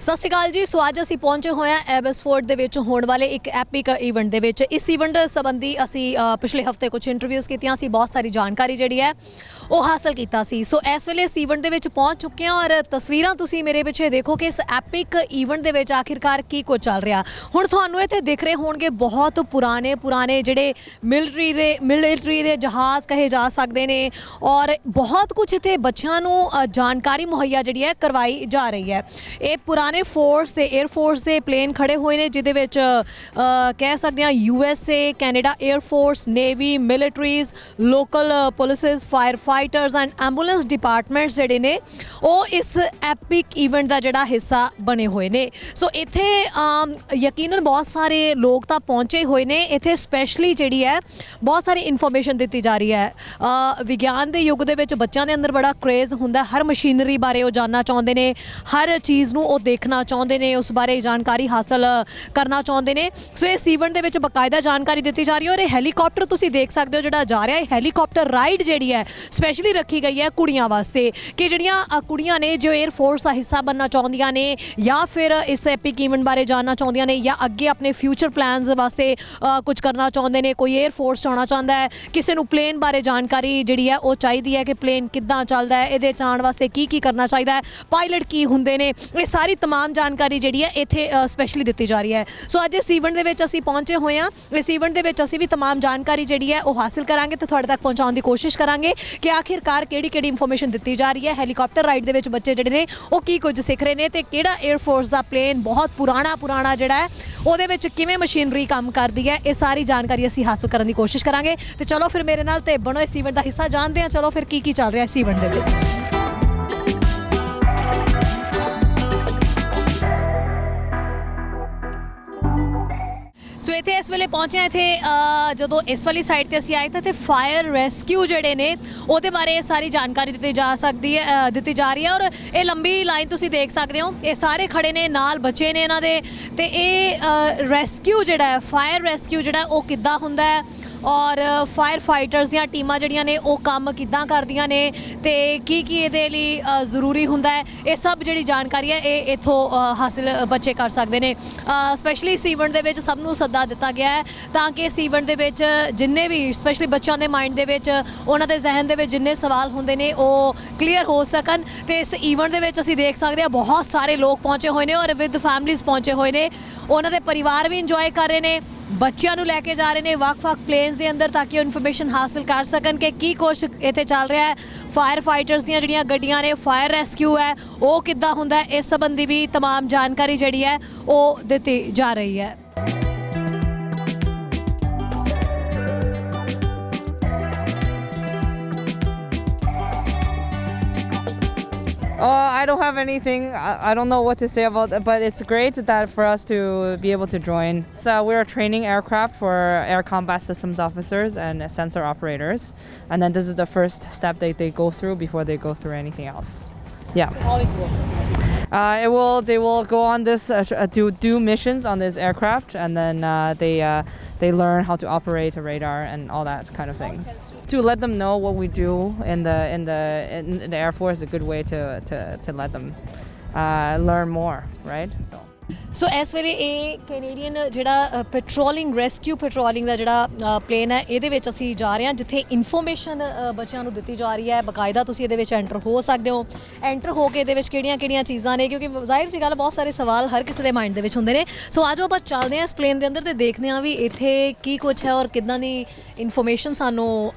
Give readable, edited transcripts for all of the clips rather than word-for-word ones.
ਸਤਿ ਸ਼੍ਰੀ ਅਕਾਲ ਜੀ। ਸੋ ਅੱਜ ਅਸੀਂ ਪਹੁੰਚੇ ਹੋਏ ਹਾਂ ਐਬਸਫੋਰਡ ਦੇ ਵਿੱਚ ਹੋਣ ਵਾਲੇ ਇੱਕ ਐਪਿਕ ਇਵੈਂਟ ਦੇ ਵਿੱਚ। ਇਸ ਇਵੈਂਟ ਸੰਬੰਧੀ ਅਸੀਂ ਪਿਛਲੇ ਹਫਤੇ ਕੁਝ ਇੰਟਰਵਿਊਜ਼ ਕੀਤੀਆਂ ਸੀ, ਬਹੁਤ ਸਾਰੀ ਜਾਣਕਾਰੀ ਜਿਹੜੀ ਹੈ ਉਹ ਹਾਸਲ ਕੀਤਾ ਸੀ। ਸੋ ਇਸ ਵੇਲੇ ਇਸ ਇਵੈਂਟ ਦੇ ਵਿੱਚ ਪਹੁੰਚ ਚੁੱਕੇ ਹਾਂ ਔਰ ਤਸਵੀਰਾਂ ਤੁਸੀਂ ਮੇਰੇ ਪਿੱਛੇ ਦੇਖੋ ਕਿ ਇਸ ਐਪਿਕ ਇਵੈਂਟ ਦੇ ਵਿੱਚ ਆਖਿਰਕਾਰ ਕੀ ਕੁਝ ਚੱਲ ਰਿਹਾ। ਹੁਣ ਤੁਹਾਨੂੰ ਇੱਥੇ ਦਿਖ ਰਹੇ ਹੋਣਗੇ ਬਹੁਤ ਪੁਰਾਣੇ ਜਿਹੜੇ ਮਿਲਟਰੀ ਦੇ ਜਹਾਜ਼ ਕਹੇ ਜਾ ਸਕਦੇ ਨੇ ਔਰ ਬਹੁਤ ਕੁਝ ਇੱਥੇ ਬੱਚਿਆਂ ਨੂੰ ਜਾਣਕਾਰੀ ਮੁਹੱਈਆ ਜਿਹੜੀ ਹੈ ਕਰਵਾਈ ਜਾ ਰਹੀ ਹੈ। ਇਹ ਪੁਰਾਣੇ ਫੋਰਸ ਤੇ 에ਅਰ ਫੋਰਸ ਦੇ ਪਲੇਨ ਖੜੇ ਹੋਏ ਨੇ ਜਿਹਦੇ ਵਿੱਚ ਕਹਿ ਸਕਦੇ ਹਾਂ USA, Canada air force, navy, militaries, local polices, fire fighters and ambulance departments ਜਿਹੜੇ ਨੇ ਉਹ ਇਸ ਐਪਿਕ ਇਵੈਂਟ ਦਾ ਜਿਹੜਾ ਹਿੱਸਾ ਬਣੇ ਹੋਏ ਨੇ। ਸੋ ਇੱਥੇ ਯਕੀਨਨ ਬਹੁਤ ਸਾਰੇ ਲੋਕ ਤਾਂ ਪਹੁੰਚੇ ਹੋਏ ਨੇ। ਇੱਥੇ ਸਪੈਸ਼ਲੀ ਜਿਹੜੀ ਹੈ ਬਹੁਤ ਸਾਰੀ ਇਨਫੋਰਮੇਸ਼ਨ ਦਿੱਤੀ ਜਾ ਰਹੀ ਹੈ। ਵਿਗਿਆਨ ਦੇ ਯੁੱਗ ਦੇ ਵਿੱਚ ਬੱਚਿਆਂ ਦੇ ਅੰਦਰ ਬੜਾ ਕ੍ਰੇਜ਼ ਹੁੰਦਾ, ਹਰ ਮਸ਼ੀਨਰੀ ਬਾਰੇ ਉਹ ਜਾਣਨਾ ਚਾਹੁੰਦੇ ਨੇ, ਹਰ ਚੀਜ਼ ਨੂੰ ਉਹ ਦੇਖਣਾ ਚਾਹੁੰਦੇ ਨੇ, ਉਸ ਬਾਰੇ ਜਾਣਕਾਰੀ ਹਾਸਲ ਕਰਨਾ ਚਾਹੁੰਦੇ ਨੇ। ਸੋ ਇਸ ਇਵੈਂਟ ਦੇ ਵਿੱਚ ਬਕਾਇਦਾ ਜਾਣਕਾਰੀ ਦਿੱਤੀ ਜਾ ਰਹੀ ਹੈ ਔਰ ਇਹ ਹੈਲੀਕਾਪਟਰ ਤੁਸੀਂ ਦੇਖ ਸਕਦੇ ਹੋ ਜਿਹੜਾ ਜਾ ਰਿਹਾ ਹੈ। ਹੈਲੀਕਾਪਟਰ ਰਾਈਡ ਜਿਹੜੀ ਹੈ ਸਪੈਸ਼ਲੀ ਰੱਖੀ ਗਈ ਹੈ ਕੁੜੀਆਂ ਵਾਸਤੇ ਕਿ ਜਿਹੜੀਆਂ ਕੁੜੀਆਂ ਨੇ ਜੋ 에ਅਰ ਫੋਰਸ ਦਾ ਹਿੱਸਾ ਬਣਨਾ ਚਾਹੁੰਦੀਆਂ ਨੇ ਜਾਂ ਫਿਰ ਇਸ ਐਪਿਕ ਇਵੈਂਟ ਬਾਰੇ ਜਾਣਨਾ ਚਾਹੁੰਦੀਆਂ ਨੇ ਜਾਂ ਅੱਗੇ ਆਪਣੇ ਫਿਊਚਰ ਪਲਾਨਸ ਵਾਸਤੇ ਕੁਝ ਕਰਨਾ ਚਾਹੁੰਦੇ ਨੇ। ਕੋਈ 에ਅਰ ਫੋਰਸ 'ਚ ਆਉਣਾ ਚਾਹੁੰਦਾ ਹੈ, ਕਿਸੇ ਨੂੰ ਪਲੇਨ ਬਾਰੇ ਜਾਣਕਾਰੀ ਜਿਹੜੀ ਹੈ ਉਹ ਚਾਹੀਦੀ ਹੈ ਕਿ ਪਲੇਨ ਕਿੱਦਾਂ ਚੱਲਦਾ ਹੈ, ਇਹਦੇ 'ਚ ਆਉਣ ਵਾਸਤੇ ਕੀ ਕਰਨਾ ਚਾਹੀਦਾ ਹੈ, ਪਾਇਲਟ ਕੀ ਹੁੰਦੇ ਨੇ, ਇਹ ਸਾਰੀ तमाम ਜਾਣਕਾਰੀ ਜਿਹੜੀ ਹੈ ਇੱਥੇ ਸਪੈਸ਼ਲੀ ਦਿੱਤੀ ਜਾ ਰਹੀ ਹੈ। ਸੋ ਅੱਜ ਇਸ ਇਵੈਂਟ ਦੇ ਵਿੱਚ ਅਸੀਂ ਪਹੁੰਚੇ ਹੋਏ ਹਾਂ। ਇਸ ਇਵੈਂਟ ਦੇ ਵਿੱਚ ਅਸੀਂ ਵੀ तमाम ਜਾਣਕਾਰੀ ਜਿਹੜੀ ਹੈ ਉਹ ਹਾਸਲ ਕਰਾਂਗੇ ਤੇ ਤੁਹਾਡੇ ਤੱਕ ਪਹੁੰਚਾਉਣ ਦੀ ਕੋਸ਼ਿਸ਼ ਕਰਾਂਗੇ ਕਿ ਆਖਿਰਕਾਰ ਕਿਹੜੀ ਇਨਫੋਰਮੇਸ਼ਨ ਦਿੱਤੀ ਜਾ ਰਹੀ ਹੈ। ਹੈਲੀਕਾਪਟਰ ਰਾਈਡ ਦੇ ਵਿੱਚ ਬੱਚੇ ਜਿਹੜੇ ਨੇ ਉਹ ਕੀ ਕੁਝ ਸਿੱਖ ਰਹੇ ਨੇ ਤੇ ਕਿਹੜਾ 에ਅਰ ਫੋਰਸ ਦਾ ਪਲੇਨ ਬਹੁਤ ਪੁਰਾਣਾ ਜਿਹੜਾ ਹੈ ਉਹਦੇ ਵਿੱਚ ਕਿਵੇਂ ਮਸ਼ੀਨਰੀ ਕੰਮ ਕਰਦੀ ਹੈ, ਇਹ ਸਾਰੀ ਜਾਣਕਾਰੀ ਅਸੀਂ ਹਾਸਲ ਕਰਨ ਦੀ ਕੋਸ਼ਿਸ਼ ਕਰਾਂਗੇ। ਤੇ ਚਲੋ ਫਿਰ ਮੇਰੇ ਨਾਲ ਤੇ ਬਣੋ ਇਸ ਇਵੈਂਟ ਦਾ ਹਿੱਸਾ, ਜਾਣਦੇ ਹਾਂ ਚਲੋ ਫਿਰ ਕੀ ਚੱਲ ਰਿਹਾ ਇਸ ਇਵੈਂਟ ਦੇ ਵਿੱਚ। ਸੋ ਇੱਥੇ ਇਸ ਵੇਲੇ ਪਹੁੰਚੇ ਹਾਂ। ਇੱਥੇ ਜਦੋਂ ਇਸ ਵਾਲੀ ਸਾਈਡ ਤੇ ਅਸੀਂ ਆਏ ਤਾਂ ਇੱਥੇ ਫਾਇਰ ਰੈਸਕਿਊ ਜਿਹੜੇ ਨੇ ਉਹਦੇ ਬਾਰੇ ਸਾਰੀ ਜਾਣਕਾਰੀ ਦਿੱਤੀ ਜਾ ਰਹੀ ਹੈ ਔਰ ਇਹ ਲੰਬੀ ਲਾਈਨ ਤੁਸੀਂ ਦੇਖ ਸਕਦੇ ਹੋ। ਇਹ ਸਾਰੇ ਖੜੇ ਨੇ, ਨਾਲ ਬੱਚੇ ਨੇ ਇਹਨਾਂ ਦੇ ਤੇ ਇਹ ਰੈਸਕਿਊ ਜਿਹੜਾ ਹੈ, ਫਾਇਰ ਰੈਸਕਿਊ ਜਿਹੜਾ ਉਹ ਕਿੱਦਾਂ ਹੁੰਦਾ ਹੈ ਔਰ ਫਾਇਰ ਫਾਈਟਰਸ ਦੀਆਂ ਟੀਮਾਂ ਜਿਹੜੀਆਂ ਨੇ ਉਹ ਕੰਮ ਕਿੱਦਾਂ ਕਰਦੀਆਂ ਨੇ ਤੇ ਕੀ ਇਹਦੇ ਲਈ ਜ਼ਰੂਰੀ ਹੁੰਦਾ ਹੈ, ਇਹ ਸਭ ਜਿਹੜੀ ਜਾਣਕਾਰੀ ਹੈ ਇਹ ਇੱਥੋਂ ਹਾਸਿਲ ਬੱਚੇ ਕਰ ਸਕਦੇ ਨੇ। ਸਪੈਸ਼ਲੀ ਇਸ ਇਵੈਂਟ ਦੇ ਵਿੱਚ ਸਭ ਨੂੰ ਸੱਦਾ ਦਿੱਤਾ ਗਿਆ ਹੈ ਤਾਂ ਕਿ ਇਸ ਇਵੈਂਟ ਦੇ ਵਿੱਚ ਜਿੰਨੇ ਵੀ ਸਪੈਸ਼ਲੀ ਬੱਚਿਆਂ ਦੇ ਮਾਈਂਡ ਦੇ ਵਿੱਚ, ਉਹਨਾਂ ਦੇ ਜ਼ਿਹਨ ਦੇ ਵਿੱਚ ਜਿੰਨੇ ਸਵਾਲ ਹੁੰਦੇ ਨੇ ਉਹ ਕਲੀਅਰ ਹੋ ਸਕਣ। ਤੇ ਇਸ ਇਵੈਂਟ ਦੇ ਵਿੱਚ ਅਸੀਂ ਦੇਖ ਸਕਦੇ ਹਾਂ ਬਹੁਤ ਸਾਰੇ ਲੋਕ ਪਹੁੰਚੇ ਹੋਏ ਨੇ ਔਰ ਵਿਦ ਫੈਮਲੀਜ਼ ਪਹੁੰਚੇ ਹੋਏ ਨੇ। ਉਹਨਾਂ ਦੇ ਪਰਿਵਾਰ ਵੀ ਇੰਜੋਏ ਕਰ ਰਹੇ ਨੇ, ਬੱਚਿਆਂ ਨੂੰ ਲੈ ਕੇ ਜਾ ਰਹੇ ਨੇ ਵੱਖ-ਵੱਖ ਪਲੇਨਸ ਦੇ ਅੰਦਰ ਤਾਂ ਕਿ ਉਹ ਇਨਫੋਰਮੇਸ਼ਨ ਹਾਸਲ ਕਰ ਸਕਣ ਕਿ ਕੀ ਕੁਛ ਇੱਥੇ ਚੱਲ ਰਿਹਾ ਹੈ। ਫਾਇਰ ਫਾਈਟਰਸ ਦੀਆਂ ਜਿਹੜੀਆਂ ਗੱਡੀਆਂ ਨੇ, ਫਾਇਰ ਰੈਸਕਿਊ ਹੈ ਉਹ ਕਿੱਦਾਂ ਹੁੰਦਾ ਹੈ, ਇਸ ਸੰਬੰਧੀ ਵੀ तमाम ਜਾਣਕਾਰੀ ਜਿਹੜੀ ਹੈ ਉਹ ਦਿੱਤੀ ਜਾ ਰਹੀ ਹੈ। I don't have anything. I don't know what to say about it, but it's great that for us to be able to join. So we're training aircraft for air combat systems officers and sensor operators, and then this is the first step that they go through before they go through anything else. Yeah. So how it works? They will go on this to do missions on this aircraft, and then they learn how to operate a radar and all that kind of things. To let them know what we do in the Air Force is a good way to let them learn more, right? ਸੋ ਇਸ ਵੇਲੇ ਇਹ Canadian ਜਿਹੜਾ rescue patrolling ਦਾ ਜਿਹੜਾ plain ਹੈ ਇਹਦੇ ਵਿੱਚ ਅਸੀਂ ਜਾ ਰਹੇ ਹਾਂ ਜਿੱਥੇ ਇਨਫੋਰਮੇਸ਼ਨ ਬੱਚਿਆਂ ਨੂੰ ਦਿੱਤੀ ਜਾ ਰਹੀ ਹੈ। ਬਕਾਇਦਾ ਤੁਸੀਂ ਇਹਦੇ ਵਿੱਚ ਐਂਟਰ ਹੋ ਸਕਦੇ ਹੋ। ਐਂਟਰ ਹੋ ਕੇ ਇਹਦੇ ਵਿੱਚ ਕਿਹੜੀਆਂ ਚੀਜ਼ਾਂ ਨੇ, ਕਿਉਂਕਿ ਜ਼ਾਹਿਰ ਜੀ ਗੱਲ ਬਹੁਤ ਸਾਰੇ ਸਵਾਲ ਹਰ ਕਿਸੇ ਦੇ ਮਾਈਂਡ ਦੇ ਵਿੱਚ ਹੁੰਦੇ ਨੇ। ਸੋ ਆਜੋ ਆਪਾਂ ਚੱਲਦੇ ਹਾਂ ਇਸ ਪਲੇਨ ਦੇ ਅੰਦਰ ਤੇ ਦੇਖਦੇ ਹਾਂ ਵੀ ਇੱਥੇ ਕੀ ਕੁਛ ਹੈ ਔਰ ਕਿੱਦਾਂ ਦੀ ਇਨਫੋਰਮੇਸ਼ਨ ਸਾਨੂੰ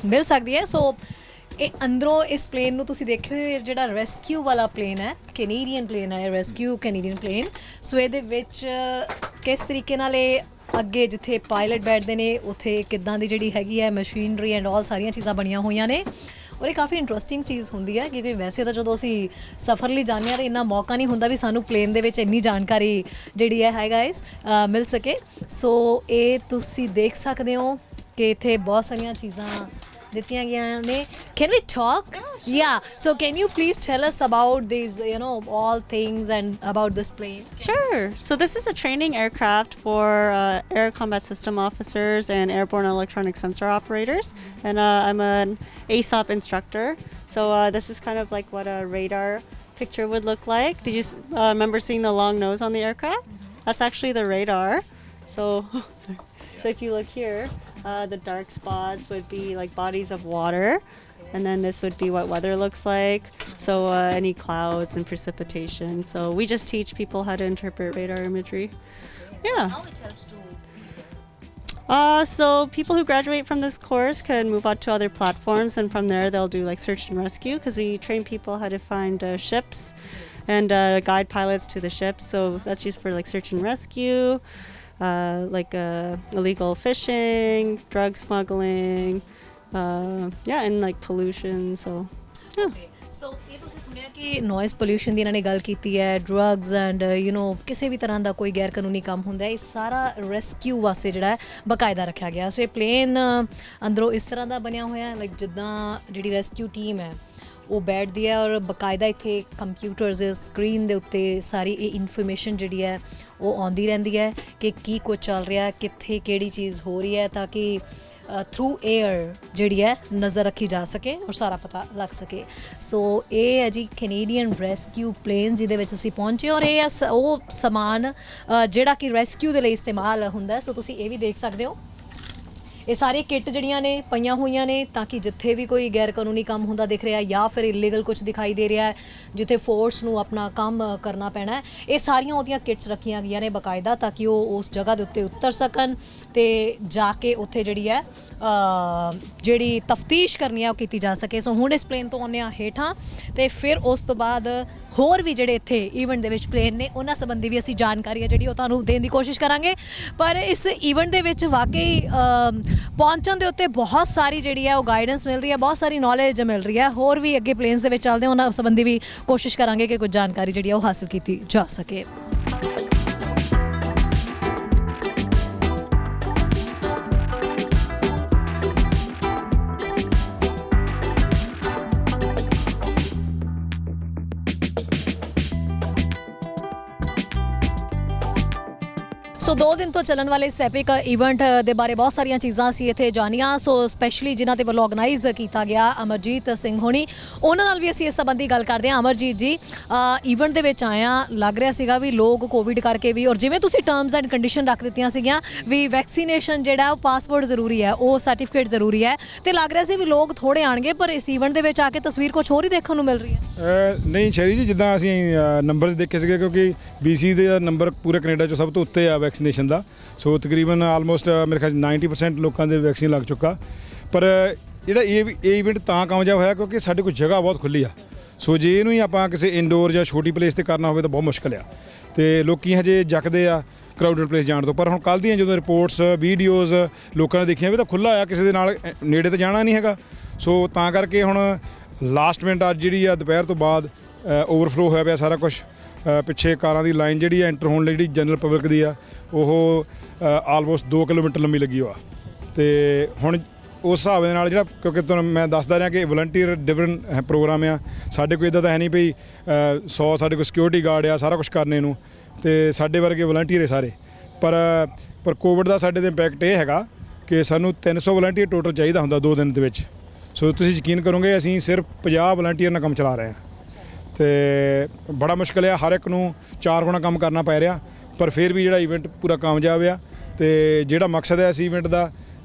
ਮਿਲ ਸਕਦੀ ਹੈ। ਸੋ ਇਹ ਅੰਦਰੋਂ ਇਸ ਪਲੇਨ ਨੂੰ ਤੁਸੀਂ ਦੇਖਿਓ, ਜਿਹੜਾ ਰੈਸਕਿਊ ਵਾਲਾ ਪਲੇਨ ਹੈ, ਕੈਨੇਡੀਅਨ ਪਲੇਨ ਹੈ, ਰੈਸਕਿਊ ਕੈਨੇਡੀਅਨ ਪਲੇਨ। ਸੋ ਇਹਦੇ ਵਿੱਚ ਕਿਸ ਤਰੀਕੇ ਨਾਲ ਇਹ ਅੱਗੇ ਜਿੱਥੇ ਪਾਇਲਟ ਬੈਠਦੇ ਨੇ ਉੱਥੇ ਕਿੱਦਾਂ ਦੀ ਜਿਹੜੀ ਹੈਗੀ ਹੈ ਮਸ਼ੀਨਰੀ ਐਂਡ ਆਲ ਸਾਰੀਆਂ ਚੀਜ਼ਾਂ ਬਣੀਆਂ ਹੋਈਆਂ ਨੇ ਔਰ ਇਹ ਕਾਫੀ ਇੰਟਰਸਟਿੰਗ ਚੀਜ਼ ਹੁੰਦੀ ਹੈ ਕਿਉਂਕਿ ਵੈਸੇ ਤਾਂ ਜਦੋਂ ਅਸੀਂ ਸਫ਼ਰ ਲਈ ਜਾਂਦੇ ਹਾਂ ਤਾਂ ਇੰਨਾ ਮੌਕਾ ਨਹੀਂ ਹੁੰਦਾ ਵੀ ਸਾਨੂੰ ਪਲੇਨ ਦੇ ਵਿੱਚ ਇੰਨੀ ਜਾਣਕਾਰੀ ਜਿਹੜੀ ਹੈ ਗਾਇਸ ਮਿਲ ਸਕੇ। ਸੋ ਇਹ ਤੁਸੀਂ ਦੇਖ ਸਕਦੇ ਹੋ ਕਿ ਇੱਥੇ ਬਹੁਤ ਸਾਰੀਆਂ ਚੀਜ਼ਾਂ ਦਿੱਤੀਆਂ ਗਈਆਂ ਨੇ। Can we talk? Yeah. So can you please tell us about these, all things and about this plane? Sure. So this is a training aircraft for air combat system officers and airborne electronic sensor operators. And I'm an ASOP instructor. So this is kind of like what a radar picture would look like. Did you remember seeing the long nose on the aircraft? That's actually the radar. So, so if you look here, the dark spots would be like bodies of water, and then this would be what weather looks like. So any clouds and precipitation. So we just teach people how to interpret radar imagery. Yeah. How it helps to So people who graduate from this course can move on to other platforms, and from there they'll do like search and rescue, because we train people how to find ships and guide pilots to the ships. So that's used for like search and rescue, like illegal fishing, drug smuggling, and like pollution. So yeah. ਸੋ ਇਹ ਤੁਸੀਂ ਸੁਣਿਆ ਕਿ noise pollution ਦੀ ਇਹਨਾਂ ਨੇ ਗੱਲ ਕੀਤੀ ਹੈ, drugs and ਕਿਸੇ ਵੀ ਤਰ੍ਹਾਂ ਦਾ ਕੋਈ ਗੈਰ ਕਾਨੂੰਨੀ ਕੰਮ ਹੁੰਦਾ ਹੈ, ਇਹ ਸਾਰਾ ਰੈਸਕਿਊ ਵਾਸਤੇ ਜਿਹੜਾ ਹੈ ਬਕਾਇਦਾ ਰੱਖਿਆ ਗਿਆ। ਸੋ ਇਹ ਪਲੇਨ ਅੰਦਰੋਂ ਇਸ ਤਰ੍ਹਾਂ ਦਾ ਬਣਿਆ ਹੋਇਆ ਹੈ, ਲਾਈਕ ਜਿੱਦਾਂ ਜਿਹੜੀ ਰੈਸਕਿਊ ਟੀਮ ਹੈ ਉਹ ਬੈਠਦੀ ਹੈ ਔਰ ਬਕਾਇਦਾ ਇੱਥੇ ਕੰਪਿਊਟਰਸ ਸਕਰੀਨ ਦੇ ਉੱਤੇ ਸਾਰੀ ਇਹ ਇਨਫੋਰਮੇਸ਼ਨ ਜਿਹੜੀ ਹੈ ਉਹ ਆਉਂਦੀ ਰਹਿੰਦੀ ਹੈ ਕਿ ਕੀ ਕੁਝ ਚੱਲ ਰਿਹਾ, ਕਿੱਥੇ ਕਿਹੜੀ ਚੀਜ਼ ਹੋ ਰਹੀ ਹੈ, ਤਾਂ ਕਿ ਥਰੂ ਏਅਰ ਜਿਹੜੀ ਹੈ ਨਜ਼ਰ ਰੱਖੀ ਜਾ ਸਕੇ ਔਰ ਸਾਰਾ ਪਤਾ ਲੱਗ ਸਕੇ। ਸੋ ਇਹ ਹੈ ਜੀ ਕੈਨੇਡੀਅਨ ਰੈਸਕਿਊ ਪਲੇਨ ਜਿਹਦੇ ਵਿੱਚ ਅਸੀਂ ਪਹੁੰਚੇ, ਔਰ ਇਹ ਹੈ ਉਹ ਸਮਾਨ ਜਿਹੜਾ ਕਿ ਰੈਸਕਿਊ ਦੇ ਲਈ ਇਸਤੇਮਾਲ ਹੁੰਦਾ। ਸੋ ਤੁਸੀਂ ਇਹ ਵੀ ਦੇਖ ਸਕਦੇ ਹੋ, ਇਹ ਸਾਰੀ ਕਿੱਟ ਜਿਹੜੀਆਂ ਨੇ ਪਈਆਂ ਹੋਈਆਂ ਨੇ ਤਾਂ ਕਿ ਜਿੱਥੇ ਵੀ ਕੋਈ ਗੈਰ ਕਾਨੂੰਨੀ ਕੰਮ ਹੁੰਦਾ ਦਿਖ ਰਿਹਾ ਜਾਂ ਫਿਰ ਇਲੀਗਲ ਕੁਝ ਦਿਖਾਈ ਦੇ ਰਿਹਾ ਹੈ, ਜਿੱਥੇ ਫੋਰਸ ਨੂੰ ਆਪਣਾ ਕੰਮ ਕਰਨਾ ਪੈਣਾ ਹੈ, ਇਹ ਸਾਰੀਆਂ ਉਹਦੀਆਂ ਕਿੱਟਸ ਰੱਖੀਆਂ ਗਈਆਂ ਨੇ ਬਕਾਇਦਾ, ਤਾਂ ਕਿ ਉਹ ਉਸ ਜਗ੍ਹਾ ਦੇ ਉੱਤੇ ਉਤਰ ਸਕਣ ਤੇ ਜਾ ਕੇ ਉੱਥੇ ਜਿਹੜੀ ਹੈ ਜਿਹੜੀ ਤਫਤੀਸ਼ ਕਰਨੀ ਹੈ ਉਹ ਕੀਤੀ ਜਾ ਸਕੇ। ਸੋ ਹੁਣ ਇਸ ਪਲੇਨ ਤੋਂ ਆਉਂਦੇ ਹਾਂ ਹੇਠਾਂ ਤੇ ਫਿਰ ਉਸ ਤੋਂ ਬਾਅਦ ਹੋਰ ਵੀ ਜਿਹੜੇ ਇੱਥੇ ਈਵੈਂਟ ਦੇ ਵਿੱਚ ਪਲੇਨ ਨੇ ਉਹਨਾਂ ਸੰਬੰਧੀ ਵੀ ਅਸੀਂ ਜਾਣਕਾਰੀ ਹੈ ਜਿਹੜੀ ਉਹ ਤੁਹਾਨੂੰ ਦੇਣ ਦੀ ਕੋਸ਼ਿਸ਼ ਕਰਾਂਗੇ। ਪਰ ਇਸ ਈਵੈਂਟ ਦੇ ਵਿੱਚ ਵਾਕਈ ਪਹੁੰਚਣ ਦੇ ਉੱਤੇ ਬਹੁਤ ਸਾਰੀ ਜਿਹੜੀ ਹੈ ਉਹ ਗਾਈਡੈਂਸ ਮਿਲ ਰਹੀ ਹੈ, ਬਹੁਤ ਸਾਰੀ ਨੌਲੇਜ ਮਿਲ ਰਹੀ ਹੈ। ਹੋਰ ਵੀ ਅੱਗੇ ਪਲੇਨਸ ਦੇ ਵਿੱਚ ਚੱਲਦੇ ਉਹਨਾਂ ਸੰਬੰਧੀ ਵੀ ਕੋਸ਼ਿਸ਼ ਕਰਾਂਗੇ ਕਿ ਕੁਝ ਜਾਣਕਾਰੀ ਜਿਹੜੀ ਹੈ ਉਹ ਹਾਸਿਲ ਕੀਤੀ ਜਾ ਸਕੇ। ਸੋ 2 ਦਿਨ ਤੋਂ ਚੱਲਣ ਵਾਲੇ ਸੈਪਿਕ ਇਵੈਂਟ ਦੇ ਬਾਰੇ ਬਹੁਤ ਸਾਰੀਆਂ ਚੀਜ਼ਾਂ ਅਸੀਂ ਇੱਥੇ ਜਾਣੀਆਂ। ਸੋ ਸਪੈਸ਼ਲੀ ਜਿਨ੍ਹਾਂ ਦੇ ਵੱਲੋਂ ਆਰਗੇਨਾਈਜ਼ ਕੀਤਾ ਗਿਆ ਅਮਰਜੀਤ ਸਿੰਘ ਹੋਣੀ, ਉਹਨਾਂ ਨਾਲ ਵੀ ਅਸੀਂ ਇਸ ਸੰਬੰਧੀ ਗੱਲ ਕਰਦੇ ਹਾਂ। ਅਮਰਜੀਤ ਜੀ, ਇਵੈਂਟ ਦੇ ਵਿੱਚ ਆਇਆ ਲੱਗ ਰਿਹਾ ਸੀਗਾ ਵੀ ਲੋਕ ਕੋਵਿਡ ਕਰਕੇ ਵੀ, ਔਰ ਜਿਵੇਂ ਤੁਸੀਂ ਟਰਮਸ ਐਂਡ ਕੰਡੀਸ਼ਨ ਰੱਖ ਦਿੱਤੀਆਂ ਸੀਗੀਆਂ ਵੀ ਵੈਕਸੀਨੇਸ਼ਨ ਜਿਹੜਾ ਉਹ ਪਾਸਪੋਰਟ ਜ਼ਰੂਰੀ ਹੈ, ਉਹ ਸਰਟੀਫਿਕੇਟ ਜ਼ਰੂਰੀ ਹੈ, ਤੇ ਲੱਗ ਰਿਹਾ ਸੀ ਵੀ ਲੋਕ ਥੋੜ੍ਹੇ ਆਣਗੇ, ਪਰ ਇਸ ਇਵੈਂਟ ਦੇ ਵਿੱਚ ਆ ਕੇ ਤਸਵੀਰ ਕੁਛ ਹੋਰ ਹੀ ਦੇਖਣ ਨੂੰ ਮਿਲ ਰਹੀ ਹੈ। ਨਹੀਂ ਸ਼ੈਰੀ ਜੀ, ਜਿੱਦਾਂ ਅਸੀਂ ਨੰਬਰਸ ਦੇਖੇ ਸੀਗੇ, ਕਿਉਂਕਿ BC ਦੇ ਨੰਬਰ ਪੂਰੇ ਕੈਨੇਡਾ 'ਚ ਸਭ ਤੋਂ ਉੱਤੇ ਆ ਵੈਕਸੀਨੇਸ਼ਨ ਦਾ। ਸੋ ਤਕਰੀਬਨ ਆਲਮੋਸਟ ਮੇਰੇ ਖਿਆਲ 90% ਲੋਕਾਂ ਦੇ ਵੈਕਸੀਨ ਲੱਗ ਚੁੱਕਾ। ਪਰ ਜਿਹੜਾ ਇਹ ਇਵੈਂਟ ਤਾਂ ਕਾਮਯਾਬ ਹੋਇਆ ਕਿਉਂਕਿ ਸਾਡੇ ਕੋਲ ਜਗ੍ਹਾ ਬਹੁਤ ਖੁੱਲੀ ਆ। ਸੋ ਜੇ ਇਹਨੂੰ ਹੀ ਆਪਾਂ ਕਿਸੇ ਇਨਡੋਰ ਜਾਂ ਛੋਟੀ ਪਲੇਸ ਤੇ ਕਰਨਾ ਹੋਵੇ ਤਾਂ ਬਹੁਤ ਮੁਸ਼ਕਿਲ ਆ, ਤੇ ਲੋਕੀ ਹਜੇ ਜੱਕਦੇ ਆ ਕਰਾਊਡਡ ਪਲੇਸ ਜਾਣ ਤੋਂ। ਪਰ ਹੁਣ ਕੱਲ੍ਹ ਦੀਆਂ ਜਦੋਂ ਰਿਪੋਰਟਸ ਵੀਡੀਓਜ਼ ਲੋਕਾਂ ਨੇ ਦੇਖੀਆਂ ਵੀ ਤਾਂ ਖੁੱਲ੍ਹਾ ਆ, ਕਿਸੇ ਦੇ ਨਾਲ ਨੇੜੇ ਤੇ ਜਾਣਾ ਨਹੀਂ ਹੈਗਾ। ਸੋ ਤਾਂ ਕਰਕੇ ਹੁਣ ਲਾਸਟ ਮਿੰਟ ਅੱਜ ਜਿਹੜੀ ਆ ਦੁਪਹਿਰ ਤੋਂ ਬਾਅਦ ਓਵਰਫਲੋ ਹੋਇਆ ਪਿਆ ਸਾਰਾ ਕੁਝ। ਪਿੱਛੇ ਕਾਰਾਂ ਦੀ ਲਾਈਨ ਜਿਹੜੀ ਆ ਐਂਟਰ ਹੋਣ ਲਈ ਜਿਹੜੀ ਜਨਰਲ ਪਬਲਿਕ ਦੀ ਆ ਉਹ ਆਲਮੋਸਟ 2 ਕਿਲੋਮੀਟਰ ਲੰਮੀ ਲੱਗੀ ਹੋਆ। ਤੇ ਹੁਣ ਉਸ ਹਿਸਾਬ ਦੇ ਨਾਲ ਜਿਹੜਾ, ਕਿਉਂਕਿ ਤੁਹਾਨੂੰ ਮੈਂ ਦੱਸਦਾ ਰਿਹਾ ਕਿ ਵਲੰਟੀਅਰ ਡਿਫਰੈਂਟ ਪ੍ਰੋਗਰਾਮ ਆ ਸਾਡੇ ਕੋਲ, ਇੱਦਾਂ ਤਾਂ ਹੈ ਨਹੀਂ ਵੀ 100 ਸਾਡੇ ਕੋਲ ਸਿਕਿਉਰਿਟੀ ਗਾਰਡ ਆ ਸਾਰਾ ਕੁਝ ਕਰਨੇ ਨੂੰ, ਤੇ ਸਾਡੇ ਵਰਗੇ ਵਲੰਟੀਅਰ ਹੈ ਸਾਰੇ। ਪਰ ਕੋਵਿਡ ਦਾ ਸਾਡੇ 'ਤੇ ਇੰਪੈਕਟ ਇਹ ਹੈਗਾ ਕਿ ਸਾਨੂੰ 300 ਵਲੰਟੀਅਰ ਟੋਟਲ ਚਾਹੀਦਾ ਹੁੰਦਾ 2 ਦਿਨ ਦੇ ਵਿੱਚ। ਸੋ ਤੁਸੀਂ ਯਕੀਨ ਕਰੋਗੇ ਅਸੀਂ ਸਿਰਫ 50 ਵਲੰਟੀਅਰ ਨਾਲ ਕੰਮ ਚਲਾ ਰਹੇ ਹਾਂ, ਤੇ ਬੜਾ ਮੁਸ਼ਕਿਲ ਆ, ਹਰ ਇੱਕ ਨੂੰ 4 ਗੁਣਾ ਕੰਮ ਕਰਨਾ ਪੈ ਰਿਹਾ। ਪਰ ਫਿਰ ਵੀ ਜਿਹੜਾ ਇਵੈਂਟ ਪੂਰਾ ਕਾਮਯਾਬ ਆ, ਤੇ ਜਿਹੜਾ ਮਕਸਦ ਹੈ ਇਸ ਇਵੈਂਟ ਦਾ